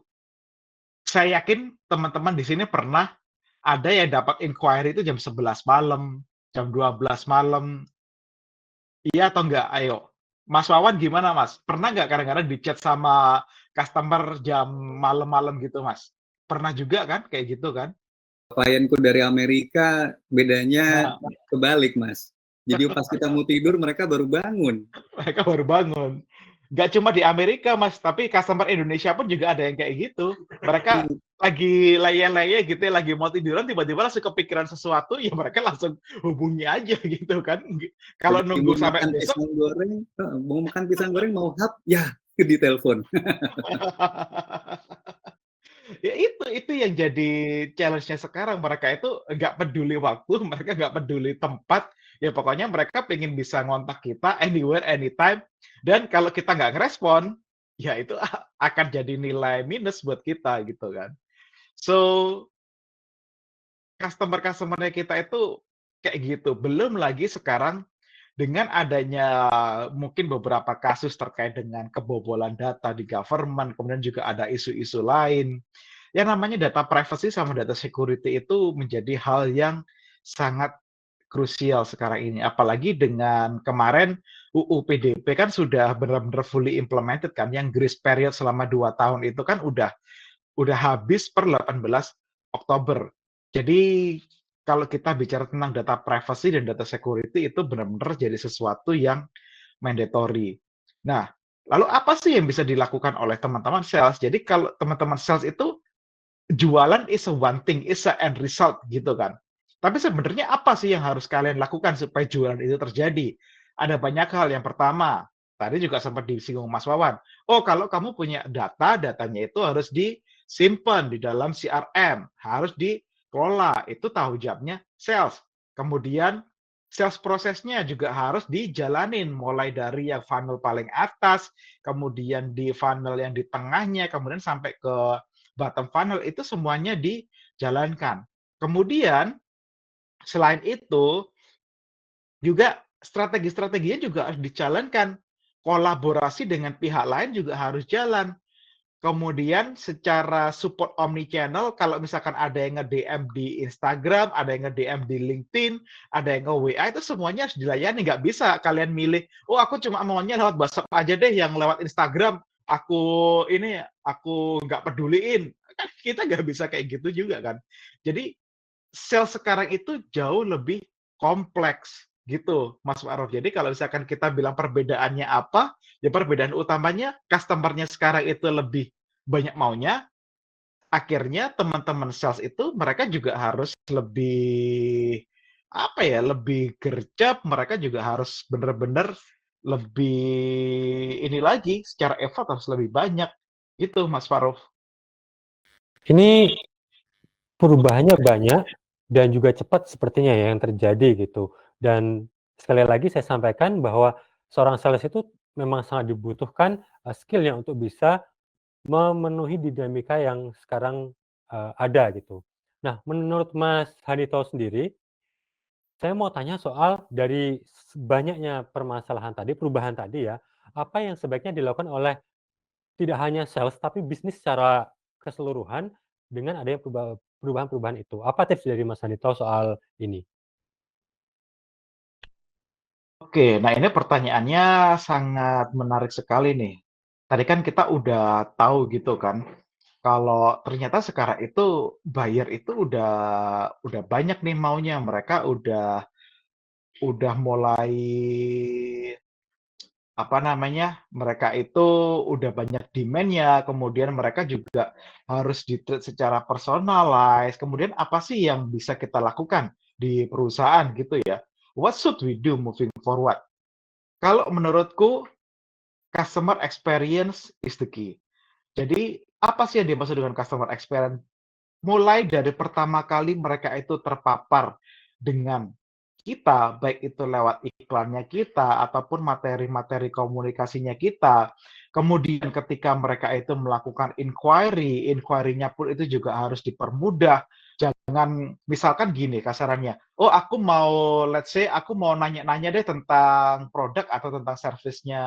Saya yakin teman-teman di sini pernah ada yang dapat inquiry itu jam 11 malam, jam 12 malam. Iya atau enggak? Ayo. Mas Wawan gimana, Mas? Pernah nggak kadang-kadang di-chat sama customer jam malam-malam gitu, Mas? Pernah juga kan kayak gitu kan? Klienku dari Amerika bedanya Nah, kebalik, Mas. Jadi pas kita mau tidur mereka baru bangun. mereka baru bangun. Nggak cuma di Amerika, Mas, tapi customer Indonesia pun juga ada yang kayak gitu. Mereka lagi leye-leye gitu ya, lagi mau tiduran tiba-tiba langsung kepikiran sesuatu, ya mereka langsung hubungi aja gitu kan. Kalau Lagi nunggu sampai besok, mau makan pisang goreng mau hap, ya di telepon. ya itu yang jadi challenge-nya sekarang. Mereka itu nggak peduli waktu, mereka nggak peduli tempat. Ya pokoknya mereka pengen bisa ngontak kita anywhere, anytime. Dan kalau kita nggak ngerespon, ya itu akan jadi nilai minus buat kita gitu kan. So, customer-customer-nya kita itu kayak gitu. Belum lagi sekarang dengan adanya mungkin beberapa kasus terkait dengan kebobolan data di government, kemudian juga ada isu-isu lain. Yang namanya data privacy sama data security itu menjadi hal yang sangat krusial sekarang ini. Apalagi dengan kemarin UU PDP kan sudah benar-benar fully implemented kan, yang grace period selama 2 tahun itu kan udah habis per 18 Oktober. Jadi kalau kita bicara tentang data privacy dan data security itu benar-benar jadi sesuatu yang mandatory. Nah, lalu apa sih yang bisa dilakukan oleh teman-teman sales? Jadi kalau teman-teman sales itu jualan is a one thing, is a end result gitu kan. Tapi sebenarnya apa sih yang harus kalian lakukan supaya jualan itu terjadi? Ada banyak hal. Yang pertama, tadi juga sempat disinggung Mas Wawan. Oh, kalau kamu punya data, datanya itu harus disimpan di dalam CRM, harus dikelola. Itu tanggung jawabnya sales. Kemudian sales prosesnya juga harus dijalanin mulai dari yang funnel paling atas, kemudian di funnel yang di tengahnya, kemudian sampai ke bottom funnel itu semuanya dijalankan. Kemudian selain itu juga strategi-strateginya juga harus dijalankan. Kolaborasi dengan pihak lain juga harus jalan. Kemudian secara support omni-channel, kalau misalkan ada yang nge-DM di Instagram, ada yang nge-DM di LinkedIn, ada yang nge-WA, itu semuanya harus dilayani. Nggak bisa kalian milih, oh aku cuma maunya lewat WhatsApp aja deh, yang lewat Instagram aku nggak peduliin. Kan kita nggak bisa kayak gitu juga kan. Jadi sales sekarang itu jauh lebih kompleks gitu, Mas Ma'ruf. Jadi kalau misalkan kita bilang perbedaannya apa, ya perbedaan utamanya customer-nya sekarang itu lebih banyak maunya, akhirnya teman-teman sales itu mereka juga harus lebih apa ya, lebih gercep, mereka juga harus benar-benar lebih ini lagi, secara effort harus lebih banyak. Gitu, Mas Ma'ruf. Ini perubahannya banyak dan juga cepat sepertinya ya yang terjadi gitu. Dan sekali lagi saya sampaikan bahwa seorang sales itu memang sangat dibutuhkan skill-nya untuk bisa memenuhi dinamika yang sekarang ada gitu. Nah, menurut Mas Hadito sendiri, saya mau tanya soal dari banyaknya permasalahan tadi, perubahan tadi ya, apa yang sebaiknya dilakukan oleh tidak hanya sales tapi bisnis secara keseluruhan dengan adanya perubahan-perubahan itu. Apa tips dari Mas Hadito soal ini? Oke, nah ini pertanyaannya sangat menarik sekali nih. Tadi kan kita udah tahu gitu kan, kalau ternyata sekarang itu buyer itu udah banyak nih maunya, mereka udah mulai apa namanya, mereka itu udah banyak demand-nya, kemudian mereka juga harus di-treat secara personalized. Kemudian apa sih yang bisa kita lakukan di perusahaan gitu ya? What should we do moving forward? Kalau menurutku customer experience is the key. Jadi apa sih yang dimaksud dengan customer experience? mulai dari pertama kali mereka itu terpapar dengan kita, baik itu lewat iklannya kita ataupun materi-materi komunikasinya kita. Kemudian ketika mereka itu melakukan inquiry, inquiry-nya pun itu juga harus dipermudah. Jangan misalkan gini kasarannya, oh aku mau, let's say aku mau nanya-nanya deh tentang produk atau tentang servisnya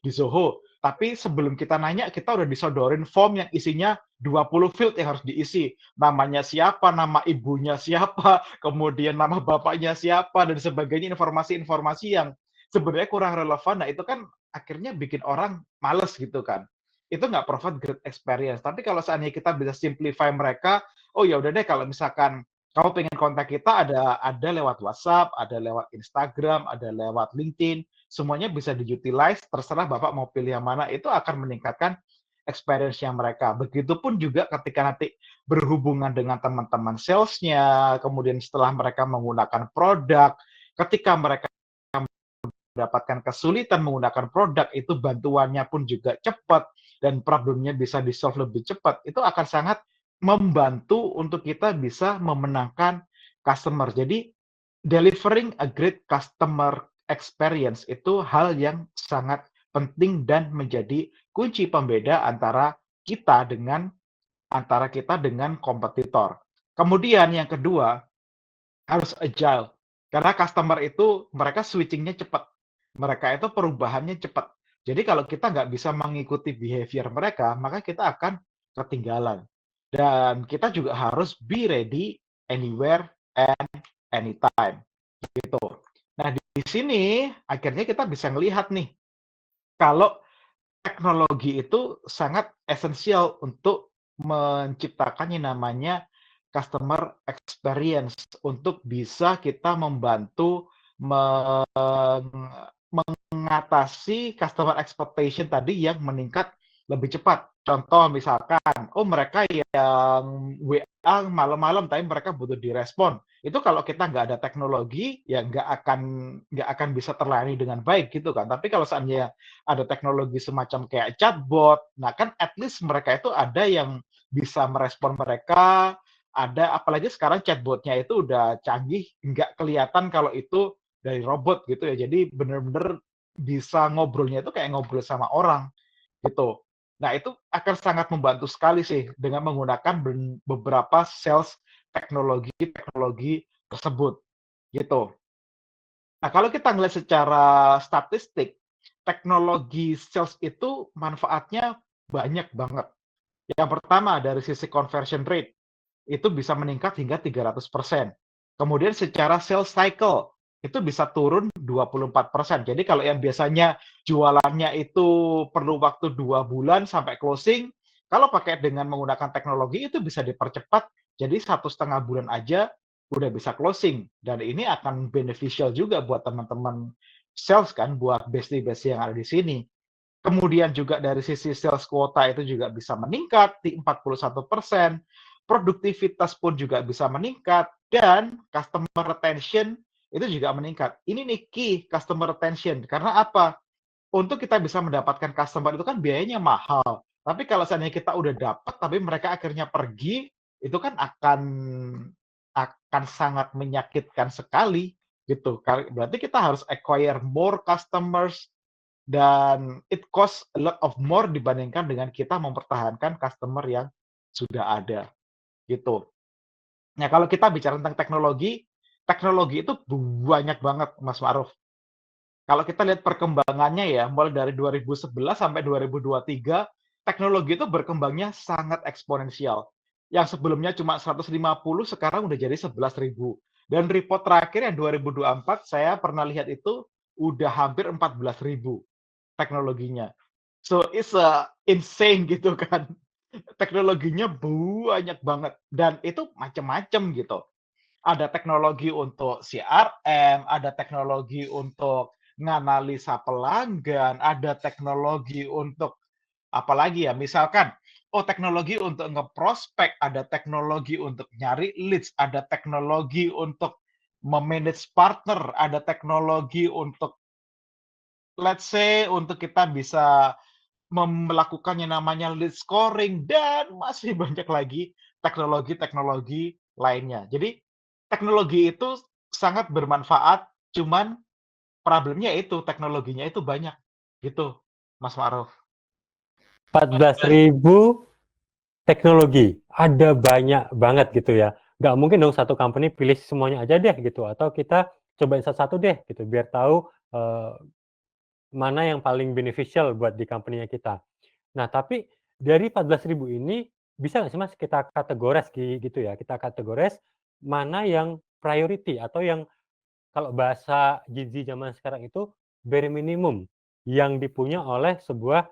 di Zoho. Tapi sebelum kita nanya, kita udah disodorin form yang isinya 20 field yang harus diisi. Namanya siapa, nama ibunya siapa, kemudian nama bapaknya siapa, dan sebagainya, informasi-informasi yang sebenarnya kurang relevan. Nah, itu kan akhirnya bikin orang males gitu kan. Itu nggak provide great experience. Tapi kalau seandainya kita bisa simplify mereka, oh ya udah deh kalau misalkan kamu pengen kontak kita ada lewat WhatsApp, ada lewat Instagram, ada lewat LinkedIn, semuanya bisa di-utilize, terserah Bapak mau pilih yang mana, itu akan meningkatkan experience-nya mereka. Begitupun juga ketika nanti berhubungan dengan teman-teman sales-nya, kemudian setelah mereka menggunakan produk, ketika mereka mendapatkan kesulitan menggunakan produk, itu bantuannya pun juga cepat, dan problemnya bisa di-solve lebih cepat, itu akan sangat membantu untuk kita bisa memenangkan customer. Jadi, delivering a great customer experience itu hal yang sangat penting dan menjadi kunci pembeda antara kita dengan kompetitor. Kemudian yang kedua, harus agile. Karena customer itu mereka switching-nya cepat. Mereka itu perubahannya cepat. Jadi kalau kita nggak bisa mengikuti behavior mereka, maka kita akan ketinggalan. Dan kita juga harus be ready anywhere and anytime. Gitu. Nah, di sini akhirnya kita bisa melihat nih, kalau teknologi itu sangat esensial untuk menciptakan yang namanya customer experience, untuk bisa kita membantu mengatasi customer expectation tadi yang meningkat lebih cepat. Contoh misalkan, oh mereka yang WA malam-malam tapi mereka butuh direspon. Itu kalau kita nggak ada teknologi, ya nggak akan bisa terlayani dengan baik gitu kan. Tapi kalau seandainya ada teknologi semacam kayak chatbot, nah kan at least mereka itu ada yang bisa merespon mereka, ada apalagi sekarang chatbotnya itu udah canggih, nggak kelihatan kalau itu dari robot gitu ya. Jadi bener-bener bisa ngobrolnya itu kayak ngobrol sama orang gitu. Nah, itu akan sangat membantu sekali sih dengan menggunakan beberapa sales teknologi tersebut gitu. Nah, kalau kita ngelihat secara statistik, teknologi sales itu manfaatnya banyak banget. Yang pertama dari sisi conversion rate, itu bisa meningkat hingga 300%. Kemudian secara sales cycle, itu bisa turun 24%. Jadi kalau yang biasanya jualannya itu perlu waktu 2 bulan sampai closing, kalau pakai dengan menggunakan teknologi itu bisa dipercepat, jadi 1,5 bulan aja udah bisa closing. Dan ini akan beneficial juga buat teman-teman sales kan, buat bestie-bestie yang ada di sini. Kemudian juga dari sisi sales quota itu juga bisa meningkat di 41%, produktivitas pun juga bisa meningkat, dan customer retention itu juga meningkat. Ini nih key customer retention. Karena apa? Untuk kita bisa mendapatkan customer itu kan biayanya mahal. Tapi kalau seandainya kita udah dapat, tapi mereka akhirnya pergi, itu kan akan sangat menyakitkan sekali gitu. Berarti kita harus acquire more customers, dan it cost a lot of more dibandingkan dengan kita mempertahankan customer yang sudah ada, gitu. Nah, kalau kita bicara tentang teknologi, teknologi itu banyak banget, Mas Ma'ruf. Kalau kita lihat perkembangannya ya, mulai dari 2011 sampai 2023, teknologi itu berkembangnya sangat eksponensial. Yang sebelumnya cuma 150, sekarang udah jadi 11.000. Dan report terakhir yang 2024, saya pernah lihat itu udah hampir 14.000 teknologinya. So it's insane gitu kan. Teknologinya banyak banget dan itu macam-macam gitu. Ada teknologi untuk CRM, ada teknologi untuk nganalisa pelanggan, ada teknologi untuk apalagi ya, misalkan teknologi untuk ngeprospek, ada teknologi untuk nyari leads, ada teknologi untuk memanage partner, ada teknologi untuk let's say untuk kita bisa melakukan yang namanya lead scoring, dan masih banyak lagi teknologi-teknologi lainnya. Jadi teknologi itu sangat bermanfaat, cuman problemnya itu teknologinya itu banyak, gitu, Mas Ma'ruf. 14.000 teknologi, ada banyak banget gitu ya. Nggak mungkin dong satu company pilih semuanya aja deh gitu, atau kita cobain satu-satu deh gitu, biar tahu mana yang paling beneficial buat di company-nya kita. Nah, tapi dari 14.000 ini bisa nggak sih Mas kita kategorize gitu ya, kita kategorize mana yang priority atau yang kalau bahasa Gen Z zaman sekarang itu bare minimum yang dipunya oleh sebuah,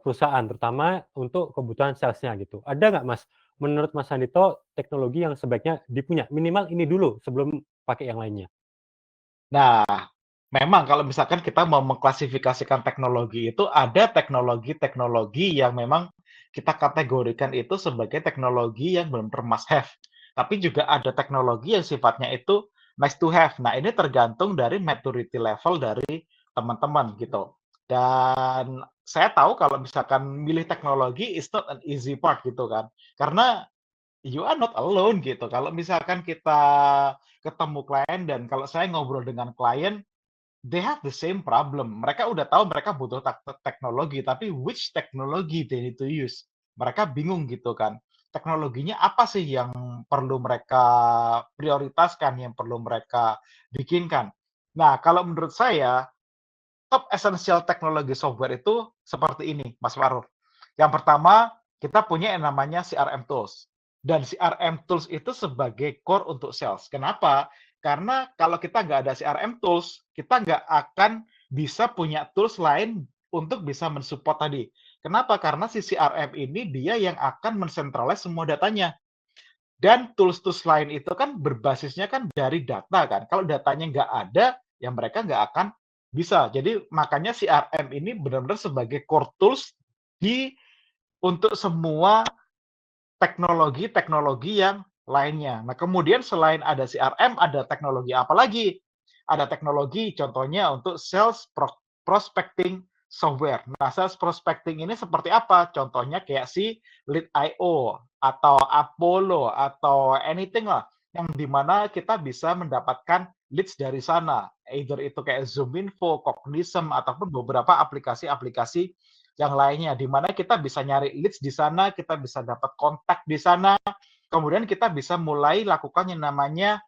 perusahaan terutama untuk kebutuhan sales-nya gitu. Ada nggak Mas, menurut Mas Andito teknologi yang sebaiknya dipunya, minimal ini dulu sebelum pakai yang lainnya? Nah, memang kalau misalkan kita mau mengklasifikasikan teknologi itu ada teknologi-teknologi yang memang kita kategorikan itu sebagai teknologi yang benar-benar must have. Tapi juga ada teknologi yang sifatnya itu nice to have. Nah, ini tergantung dari maturity level dari teman-teman gitu. Dan saya tahu kalau misalkan milih teknologi is not an easy part gitu kan. Karena you are not alone gitu. Kalau misalkan kita ketemu klien dan kalau saya ngobrol dengan klien, they have the same problem. Mereka udah tahu mereka butuh teknologi, tapi which technology they need to use. Mereka bingung gitu kan. Teknologinya apa sih yang perlu mereka prioritaskan, yang perlu mereka bikinkan. Nah, kalau menurut saya, top essential teknologi software itu seperti ini, Mas Faruk. Yang pertama, kita punya yang namanya CRM tools. Dan CRM tools itu sebagai core untuk sales. Kenapa? Karena kalau kita nggak ada CRM tools, kita nggak akan bisa punya tools lain untuk bisa mensupport tadi. Kenapa? Karena si CRM ini dia yang akan mensentralize semua datanya. Dan tools-tools lain itu kan berbasisnya kan dari data kan. Kalau datanya nggak ada, ya mereka nggak akan bisa. Jadi makanya CRM ini benar-benar sebagai core tools di untuk semua teknologi-teknologi yang lainnya. Nah, kemudian selain ada CRM, ada teknologi apa lagi? Ada teknologi contohnya untuk sales prospecting software. Nah, sales prospecting ini seperti apa? Contohnya kayak si Lead.io atau Apollo atau anything lah yang dimana kita bisa mendapatkan leads dari sana. Either itu kayak ZoomInfo, Cognism, ataupun beberapa aplikasi-aplikasi yang lainnya, di mana kita bisa nyari leads di sana, kita bisa dapat kontak di sana, kemudian kita bisa mulai lakukan yang namanya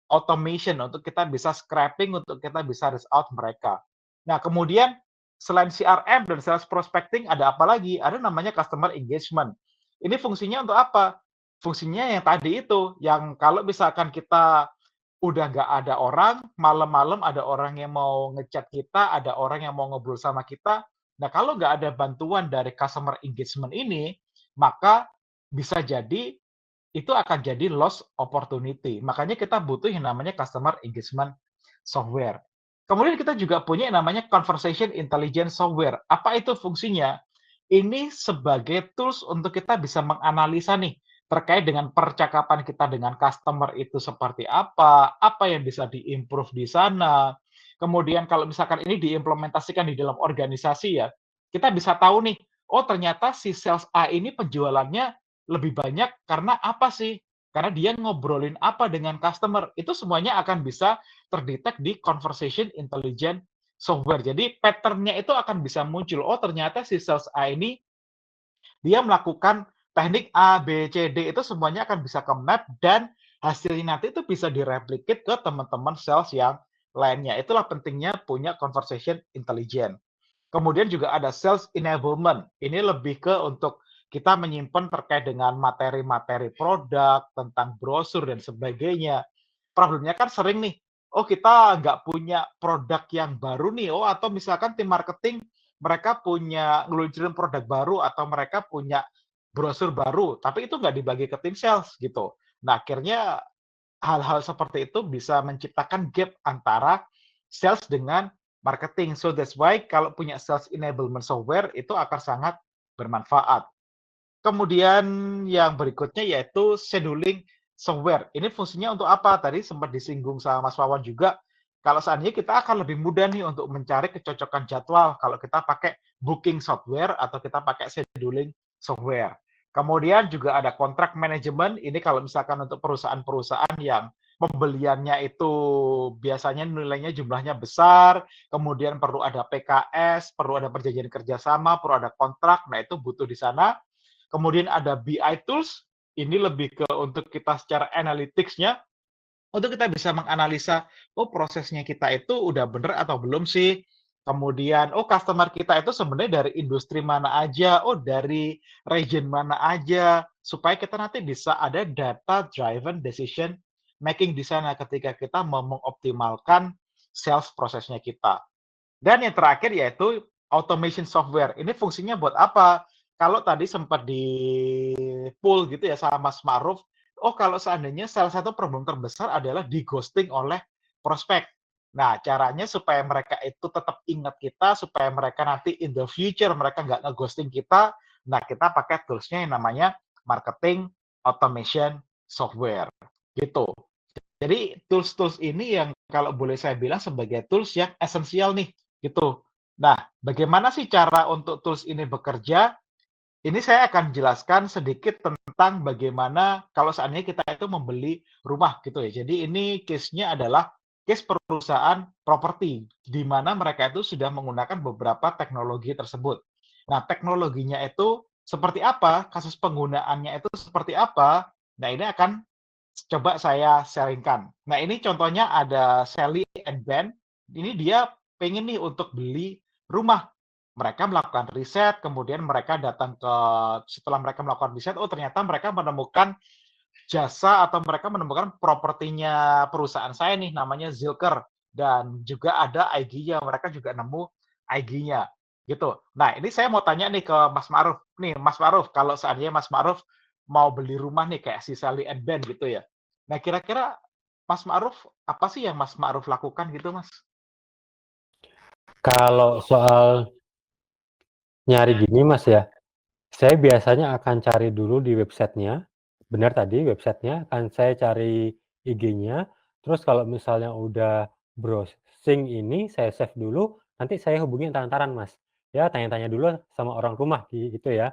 automation untuk kita bisa scraping, untuk kita bisa reach out mereka. Nah, kemudian selain CRM dan sales prospecting ada apa lagi? Ada namanya customer engagement. Ini fungsinya untuk apa? Fungsinya yang tadi itu, yang kalau misalkan kita udah nggak ada orang, malam-malam ada orang yang mau ngechat kita, ada orang yang mau ngobrol sama kita. Nah, kalau nggak ada bantuan dari customer engagement ini, maka bisa jadi itu akan jadi lost opportunity. Makanya kita butuh yang namanya customer engagement software. Kemudian kita juga punya yang namanya conversation intelligence software. Apa itu fungsinya? Ini sebagai tools untuk kita bisa menganalisa nih terkait dengan percakapan kita dengan customer itu seperti apa yang bisa diimprove di sana. Kemudian kalau misalkan ini diimplementasikan di dalam organisasi ya, kita bisa tahu nih, oh ternyata si sales A ini penjualannya lebih banyak karena apa sih? Karena dia ngobrolin apa dengan customer. Itu semuanya akan bisa terdetek di conversation intelligence software. Jadi pattern-nya itu akan bisa muncul. Oh, ternyata si sales A ini dia melakukan teknik A, B, C, D itu semuanya akan bisa ke-map dan hasilnya nanti itu bisa direplicate ke teman-teman sales yang lainnya. Itulah pentingnya punya conversation intelligence. Kemudian juga ada sales enablement. Ini lebih ke untuk kita menyimpan terkait dengan materi-materi produk, tentang brosur dan sebagainya. Problemnya kan sering nih, oh kita nggak punya produk yang baru nih, oh atau misalkan tim marketing mereka punya ngeluncurin produk baru atau mereka punya brosur baru, tapi itu nggak dibagi ke tim sales gitu. Nah akhirnya hal-hal seperti itu bisa menciptakan gap antara sales dengan marketing. So that's why kalau punya sales enablement software itu akan sangat bermanfaat. Kemudian yang berikutnya yaitu scheduling software. Ini fungsinya untuk apa? Tadi sempat disinggung sama Mas Wawan juga. Kalau seandainya kita akan lebih mudah nih untuk mencari kecocokan jadwal kalau kita pakai booking software atau kita pakai scheduling software. Kemudian juga ada kontrak manajemen, ini kalau misalkan untuk perusahaan-perusahaan yang pembeliannya itu biasanya nilainya jumlahnya besar, kemudian perlu ada PKS, perlu ada perjanjian kerjasama, perlu ada kontrak, nah itu butuh di sana. Kemudian ada BI tools, ini lebih ke untuk kita secara analytics-nya, untuk kita bisa menganalisa, oh prosesnya kita itu udah bener atau belum sih. Kemudian, oh customer kita itu sebenarnya dari industri mana aja, oh dari region mana aja, supaya kita nanti bisa ada data driven decision making di sana ketika kita mau mengoptimalkan sales prosesnya kita. Dan yang terakhir yaitu automation software. Ini fungsinya buat apa? Kalau tadi sempat di pool gitu ya sama Mas Ma'ruf, oh kalau seandainya salah satu problem terbesar adalah di-ghosting oleh prospek. Nah, caranya supaya mereka itu tetap ingat kita, supaya mereka nanti in the future mereka nggak nge-ghosting kita, nah kita pakai tools-nya yang namanya marketing automation software. Gitu. Jadi tools-tools ini yang kalau boleh saya bilang sebagai tools yang esensial nih, gitu. Nah, bagaimana sih cara untuk tools ini bekerja? Ini saya akan jelaskan sedikit tentang bagaimana kalau seandainya kita itu membeli rumah gitu ya. Jadi ini case-nya adalah case perusahaan properti, di mana mereka itu sudah menggunakan beberapa teknologi tersebut. Nah, teknologinya itu seperti apa, kasus penggunaannya itu seperti apa, nah ini akan coba saya sharingkan. Nah ini contohnya ada Sally and Ben, ini dia pengen nih untuk beli rumah. Mereka melakukan riset, kemudian mereka datang ke setelah mereka melakukan riset, oh ternyata mereka menemukan jasa atau mereka menemukan propertinya perusahaan saya nih, namanya Zilker. Dan juga ada IG-nya, mereka juga nemu IG-nya. Gitu. Nah, ini saya mau tanya nih ke Mas Ma'ruf. Nih, Mas Ma'ruf, kalau seandainya Mas Ma'ruf mau beli rumah nih kayak si Sally and Ben gitu ya. Nah, kira-kira Mas Ma'ruf, apa sih yang Mas Ma'ruf lakukan gitu, Mas? Kalau soal nyari gini Mas ya, saya biasanya akan cari dulu di websitenya, benar tadi websitenya, akan saya cari IG-nya, terus kalau misalnya udah browsing ini, saya save dulu, nanti saya hubungi entar-entaran Mas. Ya tanya-tanya dulu sama orang rumah gitu ya,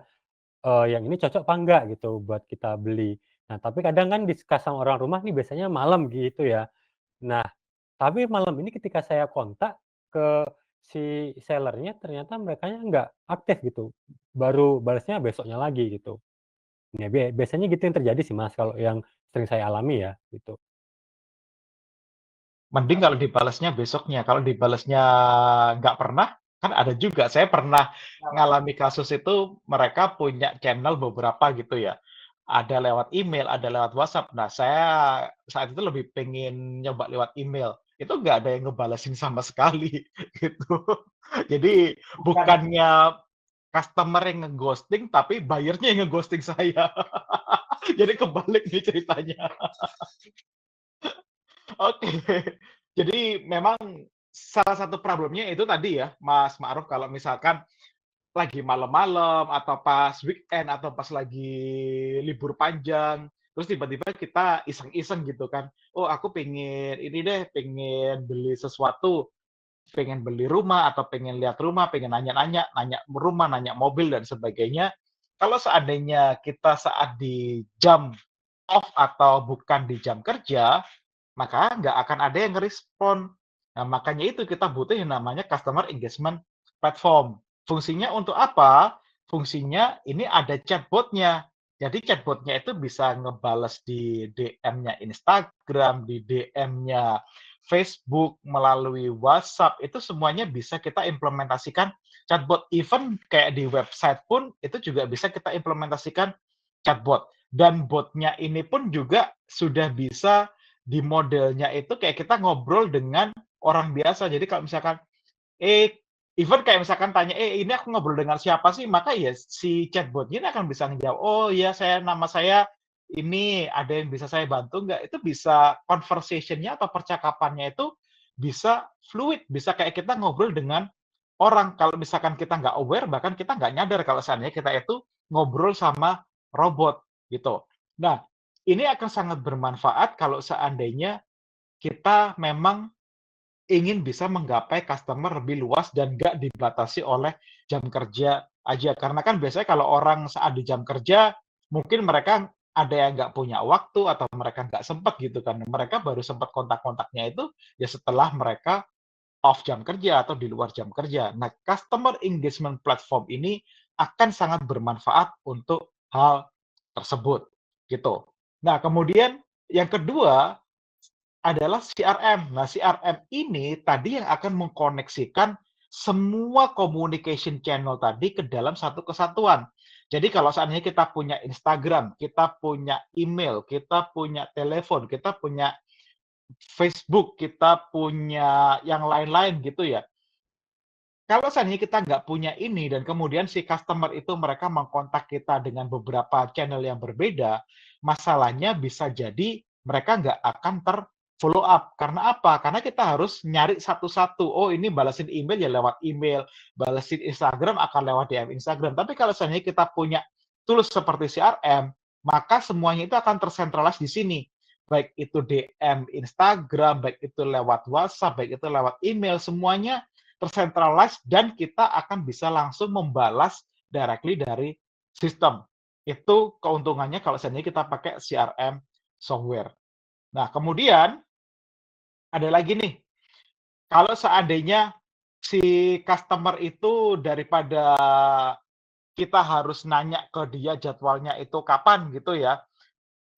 yang ini cocok apa enggak gitu buat kita beli. Nah tapi kadang kan discuss sama orang rumah nih biasanya malam gitu ya. Nah tapi malam ini ketika saya kontak ke si seller-nya ternyata merekanya nggak aktif gitu, baru balasnya besoknya lagi gitu. Ya biasanya gitu yang terjadi sih Mas, kalau yang sering saya alami ya, gitu. Mending kalau dibalasnya besoknya, kalau dibalasnya nggak pernah, kan ada juga. Saya pernah ngalami kasus itu, mereka punya channel beberapa gitu ya. Ada lewat email, ada lewat WhatsApp. Nah, saya saat itu lebih pengen nyoba lewat email. Itu nggak ada yang ngebalesin sama sekali, gitu. Jadi bukannya customer yang nge-ghosting, tapi buyer-nya yang nge-ghosting saya. Jadi kebalik nih ceritanya. Oke. Jadi memang salah satu problemnya itu tadi ya, Mas Ma'ruf, kalau misalkan lagi malam-malam atau pas weekend atau pas lagi libur panjang, terus tiba-tiba kita iseng-iseng gitu kan, "Oh aku pengen ini deh, pengen beli sesuatu, pengen beli rumah atau pengen lihat rumah, pengen nanya-nanya, nanya rumah, nanya mobil dan sebagainya." Kalau seandainya kita saat di jam off atau bukan di jam kerja, maka nggak akan ada yang ngerespon. Nah, makanya itu kita butuh yang namanya customer engagement platform. Fungsinya untuk apa? Fungsinya ini ada chatbot-nya. Jadi chatbot-nya itu bisa ngebales di DM-nya Instagram, di DM-nya Facebook, melalui WhatsApp, itu semuanya bisa kita implementasikan chatbot. Even kayak di website pun itu juga bisa kita implementasikan chatbot. Dan botnya ini pun juga sudah bisa di modelnya itu kayak kita ngobrol dengan orang biasa. Jadi kalau misalkan, even kayak misalkan tanya, ini aku ngobrol dengan siapa sih? Maka ya si chatbot ini akan bisa menjawab, "Oh ya nama saya ini, ada yang bisa saya bantu nggak?" Itu bisa conversation-nya atau percakapannya itu bisa fluid, bisa kayak kita ngobrol dengan orang. Kalau misalkan kita nggak aware, bahkan kita nggak nyadar kalau seandainya kita itu ngobrol sama robot, gitu. Nah, ini akan sangat bermanfaat kalau seandainya kita memang ingin bisa menggapai customer lebih luas dan nggak dibatasi oleh jam kerja aja. Karena kan biasanya kalau orang saat di jam kerja, mungkin mereka ada yang nggak punya waktu atau mereka nggak sempat gitu kan. Mereka baru sempat kontak-kontaknya itu ya setelah mereka off jam kerja atau di luar jam kerja. Nah, customer engagement platform ini akan sangat bermanfaat untuk hal tersebut, gitu. Nah, kemudian yang kedua adalah CRM. Nah, CRM ini tadi yang akan mengkoneksikan semua communication channel tadi ke dalam satu kesatuan. Jadi kalau seandainya kita punya Instagram, kita punya email, kita punya telepon, kita punya Facebook, kita punya yang lain-lain gitu ya. Kalau seandainya kita nggak punya ini dan kemudian si customer itu mereka mengkontak kita dengan beberapa channel yang berbeda, masalahnya bisa jadi mereka nggak akan follow up. Karena apa? Karena kita harus nyari satu-satu. Oh, ini balasin email ya lewat email, balasin Instagram akan lewat DM Instagram. Tapi kalau seandainya kita punya tools seperti CRM, maka semuanya itu akan tersentralize di sini. Baik itu DM Instagram, baik itu lewat WhatsApp, baik itu lewat email, semuanya tersentralize dan kita akan bisa langsung membalas directly dari sistem. Itu keuntungannya kalau seandainya kita pakai CRM software. Nah, kemudian ada lagi nih, kalau seandainya si customer itu daripada kita harus nanya ke dia jadwalnya itu kapan gitu ya.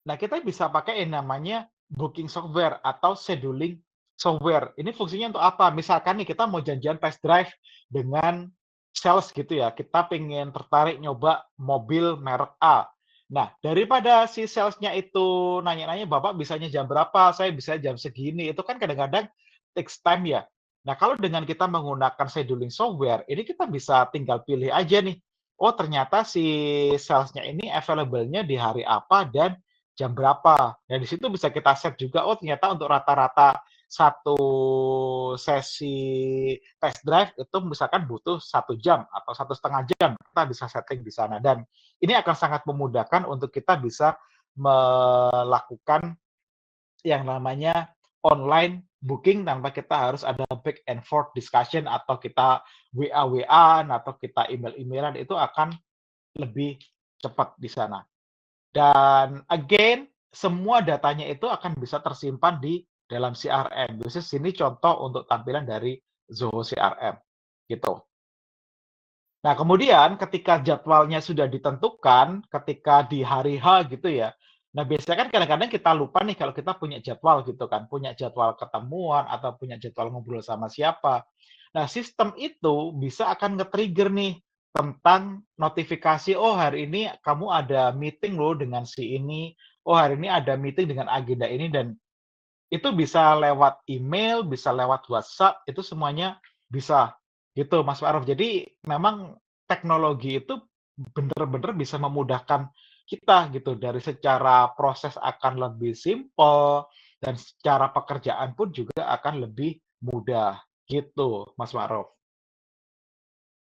Nah, kita bisa pakai yang namanya booking software atau scheduling software. Ini fungsinya untuk apa? Misalkan nih kita mau janjian test drive dengan sales gitu ya. Kita pengen tertarik nyoba mobil merek A. Nah, daripada si salesnya itu nanya-nanya, Bapak bisanya jam berapa? Saya bisa jam segini. Itu kan kadang-kadang takes time ya. Nah, kalau dengan kita menggunakan scheduling software, ini kita bisa tinggal pilih aja nih. Oh, ternyata si salesnya ini available-nya di hari apa dan jam berapa. Dan di situ bisa kita set juga, oh ternyata untuk rata-rata satu sesi test drive itu misalkan butuh 1 jam atau 1,5 jam. Kita bisa setting di sana. Dan ini akan sangat memudahkan untuk kita bisa melakukan yang namanya online booking tanpa kita harus ada back and forth discussion atau kita WA-WA atau kita email-emailan, itu akan lebih cepat di sana. Dan again, semua datanya itu akan bisa tersimpan di dalam CRM. Jadi sini contoh untuk tampilan dari Zoho CRM, gitu. Nah, kemudian ketika jadwalnya sudah ditentukan, ketika di hari H gitu ya. Nah, biasanya kan kadang-kadang kita lupa nih kalau kita punya jadwal gitu kan, punya jadwal ketemuan atau punya jadwal ngobrol sama siapa. Nah, sistem itu bisa akan nge-trigger nih tentang notifikasi, oh hari ini kamu ada meeting loh dengan si ini, oh hari ini ada meeting dengan agenda ini, dan itu bisa lewat email, bisa lewat WhatsApp, itu semuanya bisa gitu Mas Ma'ruf. Jadi memang teknologi itu benar-benar bisa memudahkan kita gitu, dari secara proses akan lebih simpel dan secara pekerjaan pun juga akan lebih mudah gitu Mas Ma'ruf.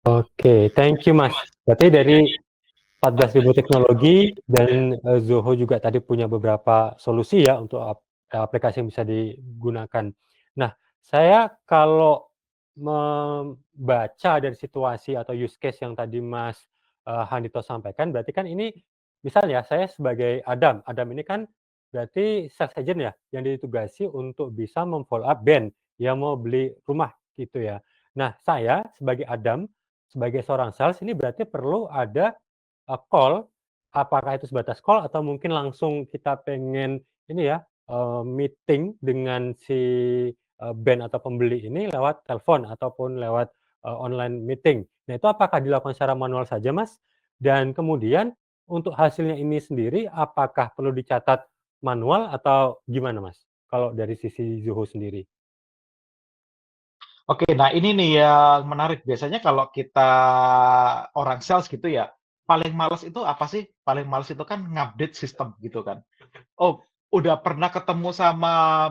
Oke, thank you Mas. Berarti dari 14.000 teknologi dan Zoho juga tadi punya beberapa solusi ya untuk aplikasi yang bisa digunakan. Nah, saya kalau membaca dari situasi atau use case yang tadi Mas Handito sampaikan, berarti kan ini misalnya saya sebagai Adam ini kan berarti sales agent ya yang ditugasi untuk bisa memfollow up band yang mau beli rumah gitu ya. Nah, saya sebagai Adam, sebagai seorang sales ini berarti perlu ada call, apakah itu sebatas call atau mungkin langsung kita pengen ini ya, meeting dengan si band atau pembeli ini lewat telepon ataupun lewat online meeting. Nah, itu apakah dilakukan secara manual saja, Mas? Dan kemudian untuk hasilnya ini sendiri apakah perlu dicatat manual atau gimana, Mas? Kalau dari sisi Zoho sendiri? Oke, nah ini nih yang menarik. Biasanya kalau kita orang sales gitu ya, paling males itu apa sih? Paling males itu kan ngupdate sistem gitu kan. Oh, udah pernah ketemu sama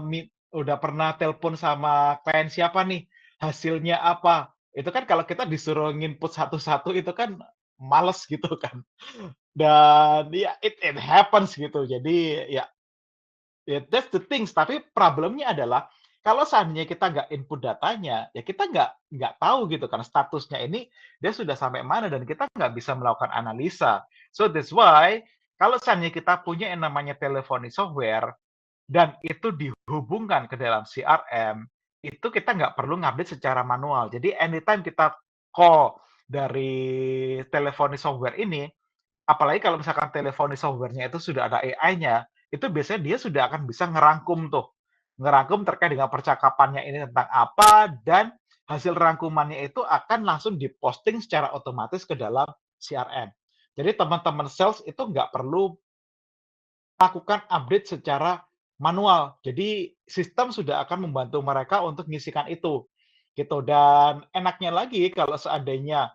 udah pernah telepon sama klien siapa nih? Hasilnya apa? Itu kan kalau kita disuruh nginput satu-satu itu kan males gitu kan. Dan ya it happens gitu. Jadi ya that's the things. Tapi problemnya adalah kalau seandainya kita nggak input datanya, ya kita nggak tahu gitu kan statusnya ini dia sudah sampai mana dan kita nggak bisa melakukan analisa. So that's why kalau seandainya kita punya yang namanya telephony software dan itu dihubungkan ke dalam CRM, itu kita nggak perlu ngupdate secara manual. Jadi anytime kita call dari telephony software ini, apalagi kalau misalkan telephony software-nya itu sudah ada AI-nya, itu biasanya dia sudah akan bisa ngerangkum tuh. Ngerangkum terkait dengan percakapannya ini tentang apa, dan hasil rangkumannya itu akan langsung diposting secara otomatis ke dalam CRM. Jadi teman-teman sales itu nggak perlu lakukan update secara manual. Jadi sistem sudah akan membantu mereka untuk mengisikan itu, gitu. Dan enaknya lagi kalau seandainya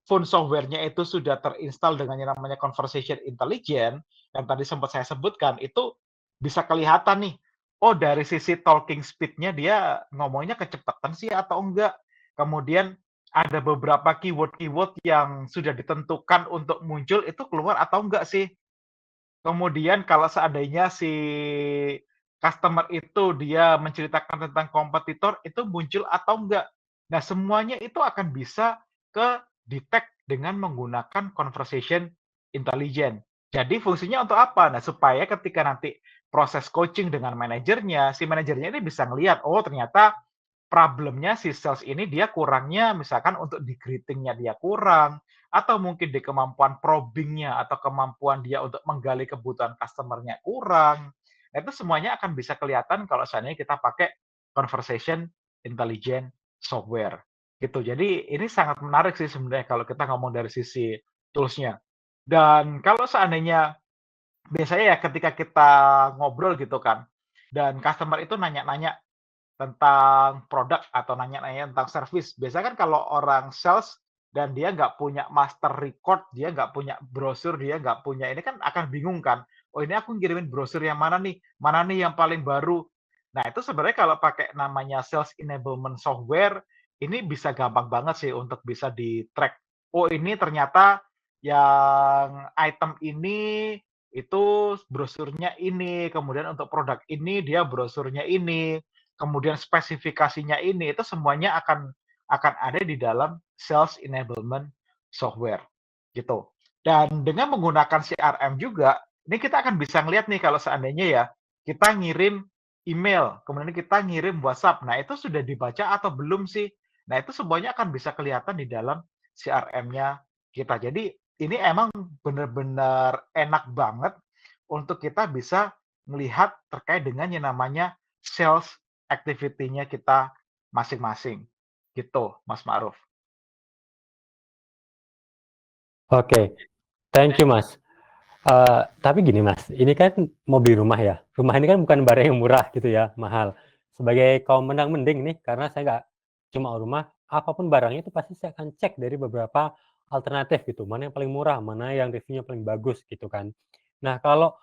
phone software-nya itu sudah terinstall dengan yang namanya conversation intelligence, yang tadi sempat saya sebutkan, itu bisa kelihatan nih, oh dari sisi talking speed-nya dia ngomongnya kecepatan sih atau enggak. Kemudian ada beberapa keyword-keyword yang sudah ditentukan untuk muncul itu keluar atau enggak sih. Kemudian kalau seandainya si customer itu dia menceritakan tentang kompetitor, itu muncul atau enggak. Nah, semuanya itu akan bisa ke-detect dengan menggunakan conversation intelligence. Jadi fungsinya untuk apa? Nah, supaya ketika nanti proses coaching dengan manajernya, si manajernya ini bisa ngelihat, oh ternyata problemnya si sales ini dia kurangnya misalkan untuk di greeting-nya dia kurang, atau mungkin di kemampuan probing-nya atau kemampuan dia untuk menggali kebutuhan customer-nya kurang. Nah, itu semuanya akan bisa kelihatan kalau seandainya kita pakai conversation intelligence software, gitu. Jadi ini sangat menarik sih sebenarnya kalau kita ngomong dari sisi tools-nya. Dan kalau seandainya biasanya ya ketika kita ngobrol gitu kan, dan customer itu nanya-nanya tentang produk atau nanya-nanya tentang service. Biasanya kan kalau orang sales dan dia nggak punya master record, dia nggak punya brosur, dia nggak punya ini kan akan bingung kan, "Oh ini aku ngirimin brosur yang mana nih? Mana nih yang paling baru?" Nah itu sebenarnya kalau pakai namanya sales enablement software, ini bisa gampang banget sih untuk bisa di-track. Oh ini ternyata yang item ini, itu brosurnya ini, kemudian untuk produk ini dia brosurnya ini. Kemudian spesifikasinya ini, itu semuanya akan ada di dalam sales enablement software, gitu. Dan dengan menggunakan CRM juga, ini kita akan bisa ngelihat nih kalau seandainya ya, kita ngirim email, kemudian kita ngirim WhatsApp. Nah, itu sudah dibaca atau belum sih? Nah, itu semuanya akan bisa kelihatan di dalam CRM-nya kita. Jadi, ini emang benar-benar enak banget untuk kita bisa melihat terkait dengan yang namanya sales activity-nya kita masing-masing, gitu Mas Ma'ruf. Oke, thank you Mas. Tapi gini Mas, ini kan mau beli rumah ya. Rumah ini kan bukan barang yang murah gitu ya, mahal. Sebagai kaum mendang-mending nih, karena saya nggak cuma rumah, apapun barangnya itu pasti saya akan cek dari beberapa alternatif gitu, mana yang paling murah, mana yang reviewnya paling bagus gitu kan. Nah, kalau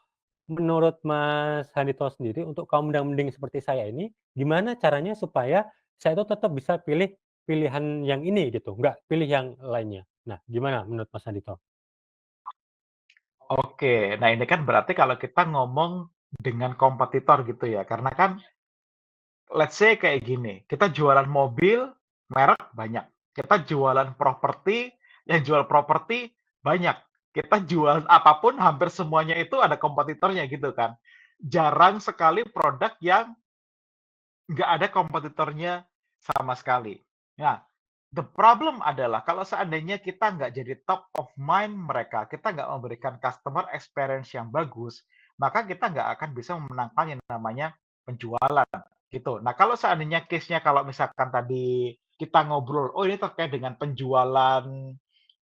menurut Mas Handito sendiri, untuk kaum mendang-mending seperti saya ini, gimana caranya supaya saya itu tetap bisa pilih pilihan yang ini gitu, nggak pilih yang lainnya? Nah, gimana menurut Mas Handito? Oke, nah ini kan berarti kalau kita ngomong dengan kompetitor gitu ya, karena kan let's say kayak gini, kita jualan mobil, merek banyak. Kita jualan properti, yang jual properti banyak. Kita jualan apapun, hampir semuanya itu ada kompetitornya gitu kan. Jarang sekali produk yang nggak ada kompetitornya sama sekali. Nah, the problem adalah kalau seandainya kita nggak jadi top of mind mereka, kita nggak memberikan customer experience yang bagus, maka kita nggak akan bisa memenangkan yang namanya penjualan, gitu. Nah, kalau seandainya case-nya kalau misalkan tadi kita ngobrol, oh ini terkait dengan penjualan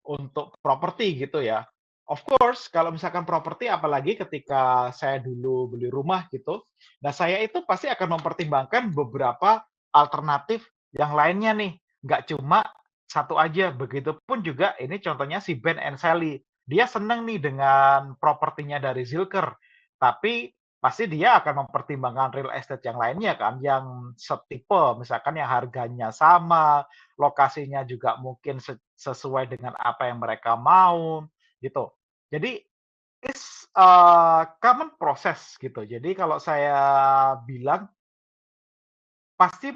untuk properti gitu ya. Of course, kalau misalkan properti apalagi ketika saya dulu beli rumah gitu, nah saya itu pasti akan mempertimbangkan beberapa alternatif yang lainnya nih, nggak cuma satu aja. Begitupun juga ini contohnya si Ben and Sally. Dia seneng nih dengan propertinya dari Zilker, tapi pasti dia akan mempertimbangkan real estate yang lainnya kan, yang setipe, misalkan yang harganya sama, lokasinya juga mungkin sesuai dengan apa yang mereka mau, gitu. Jadi it's common process gitu. Jadi kalau saya bilang, pasti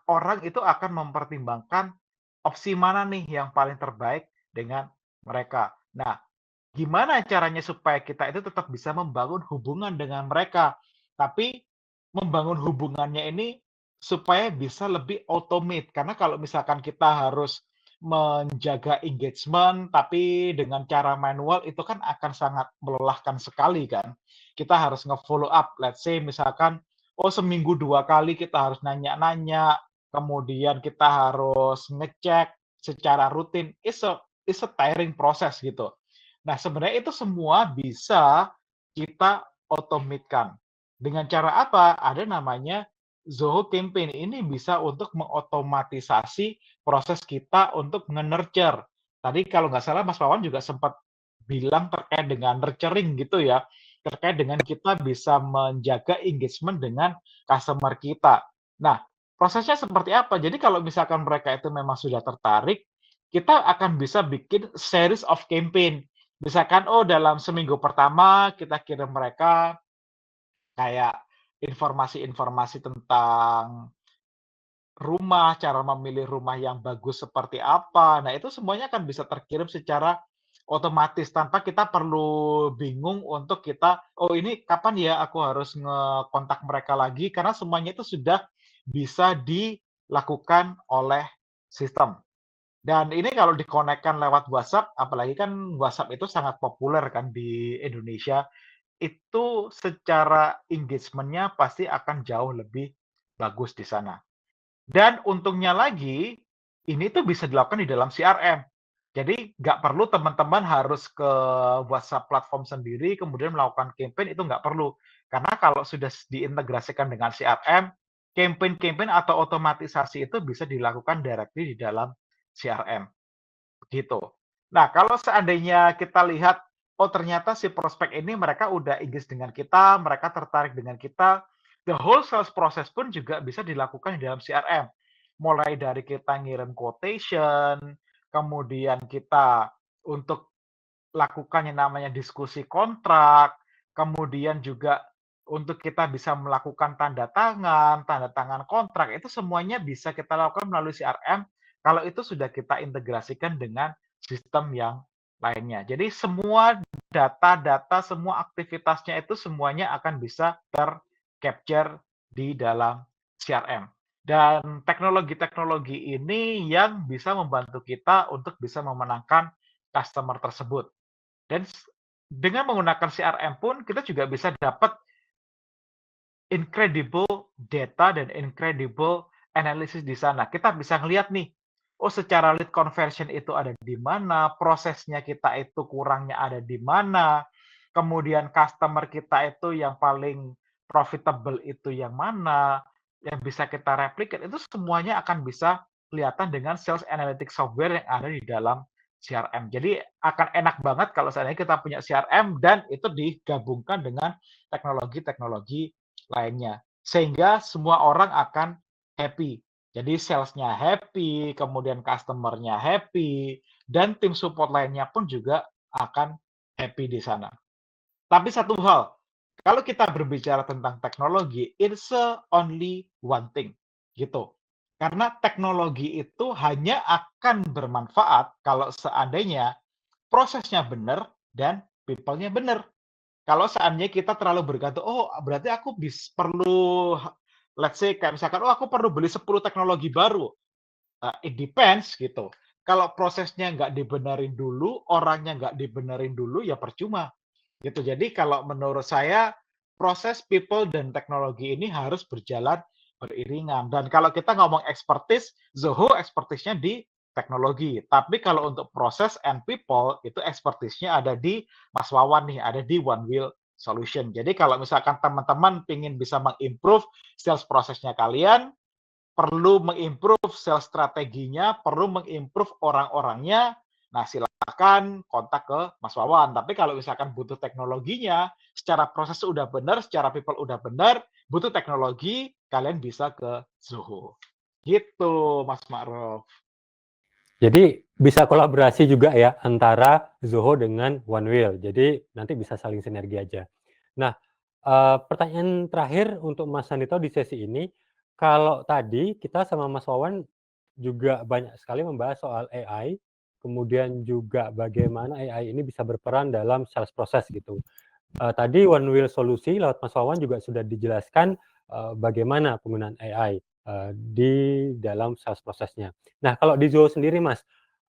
orang itu akan mempertimbangkan opsi mana nih yang paling terbaik dengan mereka. Nah, gimana caranya supaya kita itu tetap bisa membangun hubungan dengan mereka, tapi membangun hubungannya ini supaya bisa lebih automate. Karena kalau misalkan kita harus menjaga engagement, tapi dengan cara manual itu kan akan sangat melelahkan sekali kan. Kita harus nge-follow up, let's say misalkan, oh seminggu 2 kali kita harus nanya-nanya, kemudian kita harus ngecek secara rutin, it's a tiring process gitu. Nah, sebenarnya itu semua bisa kita otomatekan. Dengan cara apa? Ada namanya Zoho Campaign. Ini bisa untuk mengotomatisasi proses kita untuk nge-nurture. Tadi kalau nggak salah Mas Wawan juga sempat bilang terkait dengan nurturing gitu ya, terkait dengan kita bisa menjaga engagement dengan customer kita. Nah, prosesnya seperti apa? Jadi kalau misalkan mereka itu memang sudah tertarik, kita akan bisa bikin series of campaign. Misalkan, oh dalam seminggu pertama kita kirim mereka kayak informasi-informasi tentang rumah, cara memilih rumah yang bagus seperti apa. Nah, itu semuanya akan bisa terkirim secara otomatis tanpa kita perlu bingung untuk kita, "Oh, ini kapan ya aku harus ngekontak mereka lagi?" Karena semuanya itu sudah bisa dilakukan oleh sistem. Dan ini kalau dikonekkan lewat WhatsApp, apalagi kan WhatsApp itu sangat populer kan di Indonesia, itu secara engagement-nya pasti akan jauh lebih bagus di sana. Dan untungnya lagi, ini tuh bisa dilakukan di dalam CRM. Jadi nggak perlu teman-teman harus ke WhatsApp platform sendiri, kemudian melakukan campaign, itu nggak perlu. Karena kalau sudah diintegrasikan dengan CRM, campaign-campaign atau otomatisasi itu bisa dilakukan directly di dalam CRM, gitu. Nah, kalau seandainya kita lihat, oh ternyata si prospek ini mereka udah engage dengan kita, mereka tertarik dengan kita, the whole sales process pun juga bisa dilakukan di dalam CRM. Mulai dari kita ngirim quotation, kemudian kita untuk lakukan yang namanya diskusi kontrak, kemudian juga untuk kita bisa melakukan tanda tangan kontrak, itu semuanya bisa kita lakukan melalui CRM kalau itu sudah kita integrasikan dengan sistem yang lainnya. Jadi semua data-data, semua aktivitasnya itu semuanya akan bisa ter-capture di dalam CRM. Dan teknologi-teknologi ini yang bisa membantu kita untuk bisa memenangkan customer tersebut. Dan dengan menggunakan CRM pun kita juga bisa dapat incredible data dan incredible analysis di sana. Kita bisa ngelihat nih, oh secara lead conversion itu ada di mana, prosesnya kita itu kurangnya ada di mana, kemudian customer kita itu yang paling profitable itu yang mana, yang bisa kita replicate, itu semuanya akan bisa kelihatan dengan sales analytics software yang ada di dalam CRM. Jadi akan enak banget kalau seandainya kita punya CRM dan itu digabungkan dengan teknologi-teknologi lainnya. Sehingga semua orang akan happy. Jadi sales-nya happy, kemudian customer-nya happy, dan tim support lainnya pun juga akan happy di sana. Tapi satu hal, kalau kita berbicara tentang teknologi, it's only one thing, gitu. Karena teknologi itu hanya akan bermanfaat kalau seandainya prosesnya benar dan people-nya benar. Kalau seandainya kita terlalu bergantung, oh berarti aku perlu, let's say kayak misalkan, oh aku perlu beli 10 teknologi baru. It depends gitu. Kalau prosesnya nggak dibenerin dulu, orangnya nggak dibenerin dulu, ya percuma. Gitu. Jadi kalau menurut saya, proses people dan teknologi ini harus berjalan beriringan. Dan kalau kita ngomong expertise, Zoho expertise-nya di teknologi. Tapi kalau untuk proses and people, itu expertise-nya ada di Mas Wawan nih, ada di One Wheel Solution. Jadi kalau misalkan teman-teman ingin bisa mengimprove sales prosesnya kalian, perlu mengimprove sales strateginya, perlu mengimprove orang-orangnya, nah silakan kontak ke Mas Wawan. Tapi kalau misalkan butuh teknologinya, secara proses udah benar, secara people udah benar, butuh teknologi, kalian bisa ke Zoho. Gitu, Mas Ma'ruf. Jadi bisa kolaborasi juga ya antara Zoho dengan One Wheel. Jadi nanti bisa saling sinergi aja. Nah, pertanyaan terakhir untuk Mas Sandito di sesi ini, kalau tadi kita sama Mas Wawan juga banyak sekali membahas soal AI kemudian juga bagaimana AI ini bisa berperan dalam sales proses gitu. Tadi One Wheel Solusi lewat Mas Wawan juga sudah dijelaskan, bagaimana penggunaan AI, di dalam sales prosesnya. Nah, kalau di Zoho sendiri Mas,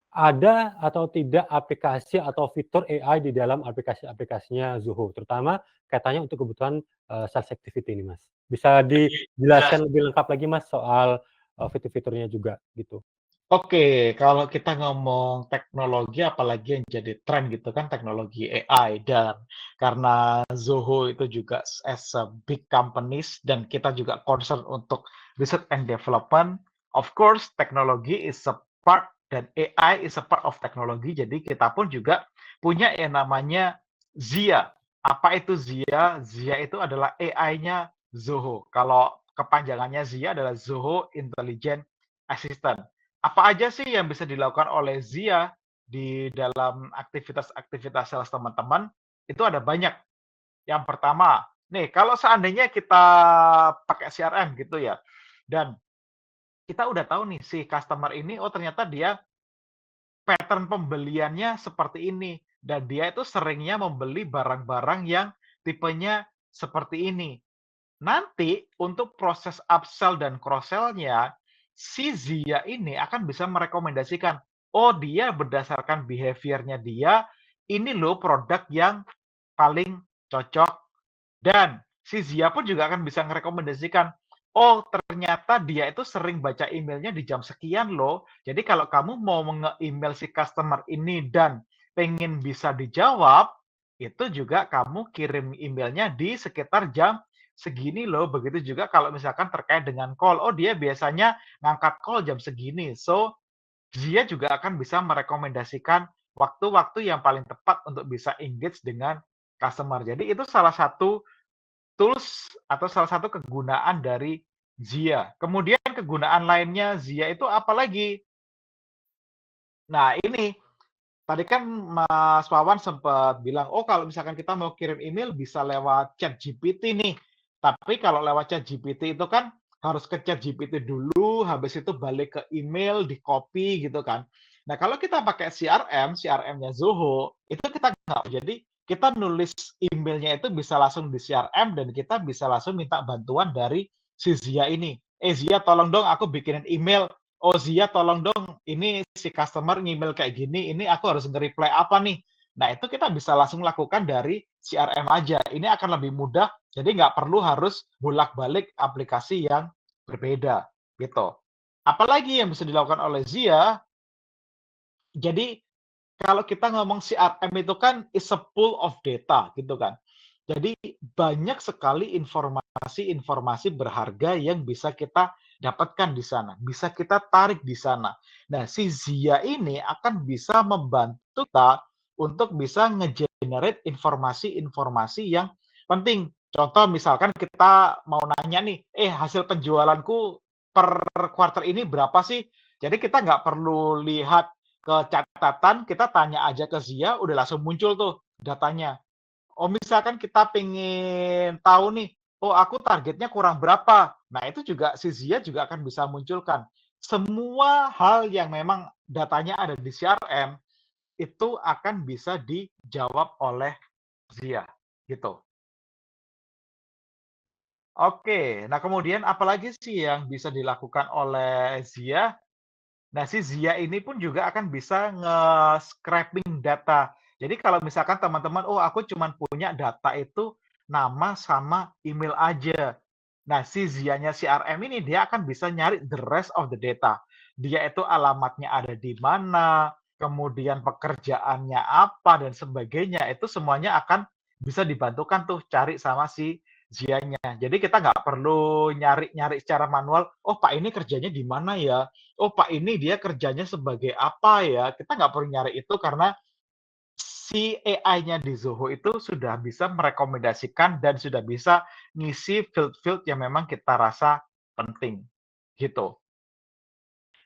ada atau tidak aplikasi atau fitur AI di dalam aplikasi-aplikasinya Zoho, terutama kaitannya untuk kebutuhan, sales activity ini Mas? Bisa dijelaskan lebih lengkap lagi Mas soal, fitur-fiturnya juga gitu? Oke, kalau kita ngomong teknologi apalagi yang jadi tren gitu kan teknologi AI dan karena Zoho itu juga as a big companies dan kita juga concern untuk research and development, of course teknologi is a part dan AI is a part of teknologi. Jadi kita pun juga punya yang namanya Zia. Apa itu Zia? Zia itu adalah AI-nya Zoho. Kalau kepanjangannya Zia adalah Zoho Intelligent Assistant. Apa aja sih yang bisa dilakukan oleh Zia di dalam aktivitas-aktivitas sales teman-teman? Itu ada banyak. Yang pertama, nih kalau seandainya kita pakai CRM gitu ya, dan kita udah tahu nih si customer ini, oh ternyata dia pattern pembeliannya seperti ini, dan dia itu seringnya membeli barang-barang yang tipenya seperti ini. Nanti untuk proses upsell dan cross-sell-nya, si Zia ini akan bisa merekomendasikan, oh dia berdasarkan behavior-nya dia, ini loh produk yang paling cocok. Dan si Zia pun juga akan bisa merekomendasikan, oh ternyata dia itu sering baca emailnya di jam sekian loh. Jadi kalau kamu mau nge-email si customer ini dan pengen bisa dijawab, itu juga kamu kirim emailnya di sekitar jam segini loh. Begitu juga kalau misalkan terkait dengan call, oh dia biasanya ngangkat call jam segini. So, Zia juga akan bisa merekomendasikan waktu-waktu yang paling tepat untuk bisa engage dengan customer. Jadi itu salah satu tools atau salah satu kegunaan dari Zia. Kemudian kegunaan lainnya Zia itu apa lagi? Nah, ini tadi kan Mas Wawan sempat bilang, oh kalau misalkan kita mau kirim email bisa lewat chat GPT nih. Tapi kalau lewat chat GPT itu kan harus ke chat GPT dulu, habis itu balik ke email, di copy gitu kan. Nah kalau kita pakai CRM, CRM-nya Zoho, itu kita nggak. Jadi kita nulis emailnya itu bisa langsung di CRM dan kita bisa langsung minta bantuan dari si Zia ini. Zia tolong dong aku bikinin email. Oh Zia tolong dong ini si customer email kayak gini, ini aku harus nge-reply apa nih? Nah, itu kita bisa langsung lakukan dari CRM aja. Ini akan lebih mudah, jadi nggak perlu harus bolak-balik aplikasi yang berbeda, gitu. Apalagi yang bisa dilakukan oleh Zia, jadi kalau kita ngomong CRM itu kan is a pool of data, gitu kan. Jadi banyak sekali informasi-informasi berharga yang bisa kita dapatkan di sana, bisa kita tarik di sana. Nah, si Zia ini akan bisa membantu kita untuk bisa nge-generate informasi-informasi yang penting. Contoh misalkan kita mau nanya nih, hasil penjualanku per kuartal ini berapa sih? Jadi kita nggak perlu lihat ke catatan, kita tanya aja ke Zia, udah langsung muncul tuh datanya. Oh, misalkan kita pengen tahu nih, oh aku targetnya kurang berapa. Nah, itu juga si Zia juga akan bisa munculkan. Semua hal yang memang datanya ada di CRM itu akan bisa dijawab oleh Zia, gitu. Oke, nah kemudian apalagi sih yang bisa dilakukan oleh Zia? Nah, si Zia ini pun juga akan bisa nge-scraping data. Jadi kalau misalkan teman-teman, oh aku cuma punya data itu nama sama email aja. Nah, si Zia-nya CRM ini dia akan bisa nyari the rest of the data. Dia itu alamatnya ada di mana, kemudian pekerjaannya apa dan sebagainya. Itu semuanya akan bisa dibantukan tuh cari sama si Zia-nya. Jadi kita nggak perlu nyari-nyari secara manual, oh Pak ini kerjanya di mana ya? Oh Pak ini dia kerjanya sebagai apa ya? Kita nggak perlu nyari itu karena si AI-nya di Zoho itu sudah bisa merekomendasikan dan sudah bisa ngisi field-field yang memang kita rasa penting, gitu.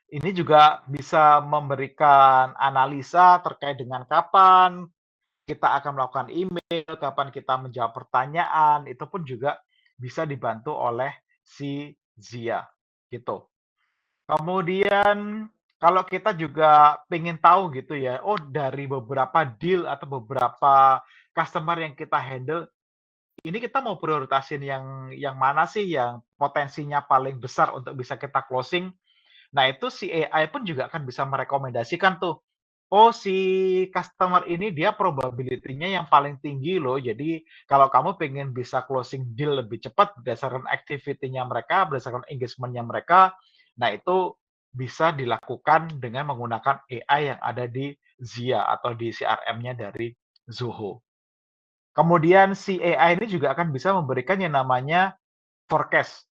Ini juga bisa memberikan analisa terkait dengan kapan kita akan melakukan email, kapan kita menjawab pertanyaan, itu pun juga bisa dibantu oleh si Zia, gitu. Kemudian kalau kita juga pengen tahu gitu ya, oh dari beberapa deal atau beberapa customer yang kita handle, ini kita mau prioritasin yang mana sih yang potensinya paling besar untuk bisa kita closing. Nah, itu si AI pun juga akan bisa merekomendasikan tuh, oh si customer ini dia probability-nya yang paling tinggi loh. Jadi kalau kamu pengen bisa closing deal lebih cepat berdasarkan activity-nya mereka, berdasarkan engagement-nya mereka, nah itu bisa dilakukan dengan menggunakan AI yang ada di Zia atau di CRM-nya dari Zoho. Kemudian si AI ini juga akan bisa memberikan yang namanya forecast.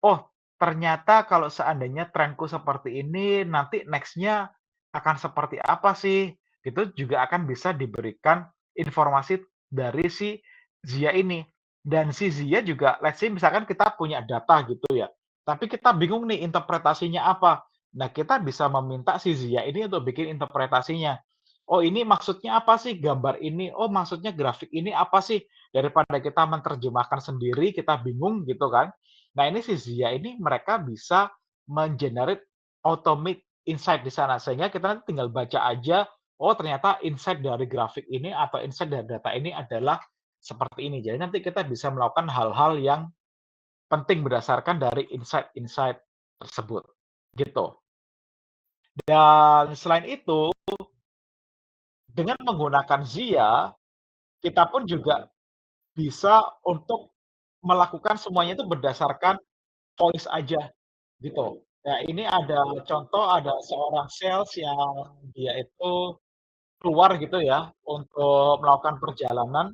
Oh, ternyata kalau seandainya trenku seperti ini, nanti next-nya akan seperti apa sih? Itu juga akan bisa diberikan informasi dari si Zia ini. Dan si Zia juga, let's say misalkan kita punya data gitu ya, tapi kita bingung nih interpretasinya apa. Nah, kita bisa meminta si Zia ini untuk bikin interpretasinya. Oh, ini maksudnya apa sih gambar ini? Oh, maksudnya grafik ini apa sih? Daripada kita menerjemahkan sendiri, kita bingung gitu kan. Nah, ini si Zia ini mereka bisa men-generate automate insight di sana, sehingga kita nanti tinggal baca aja, oh ternyata insight dari grafik ini atau insight dari data ini adalah seperti ini. Jadi nanti kita bisa melakukan hal-hal yang penting berdasarkan dari insight-insight tersebut, gitu. Dan selain itu, dengan menggunakan Zia, kita pun juga bisa untuk melakukan semuanya itu berdasarkan voice aja, gitu. Nah, ini ada contoh, ada seorang sales yang dia itu keluar gitu ya, untuk melakukan perjalanan,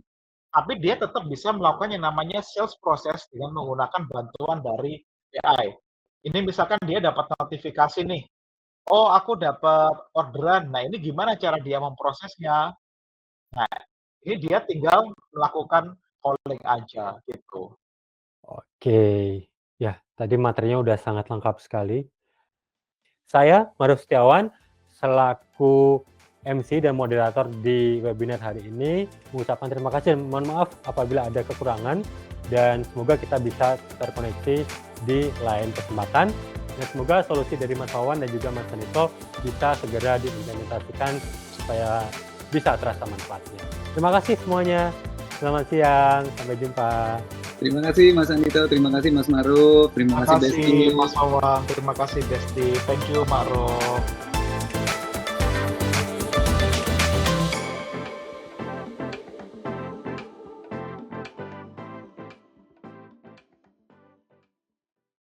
tapi dia tetap bisa melakukan yang namanya sales process dengan menggunakan bantuan dari AI. Ini misalkan dia dapat notifikasi nih, "Oh, aku dapat orderan." Nah, ini gimana cara dia memprosesnya? Nah, ini dia tinggal melakukan calling aja, gitu. Oke, ya tadi materinya udah sangat lengkap sekali. Saya, Maruf Setiawan, selaku MC dan moderator di webinar hari ini, mengucapkan terima kasih dan mohon maaf apabila ada kekurangan, dan semoga kita bisa terkoneksi di lain kesempatan. Dan semoga solusi dari Mas Wawan dan juga Mas Anito bisa segera diimplementasikan supaya bisa terasa manfaatnya. Terima kasih semuanya. Selamat siang, sampai jumpa. Terima kasih Mas Anito, terima kasih Mas Maruf, terima kasih Besti. Mas Wawan, terima kasih Besti. Thank you, Ma'ruf.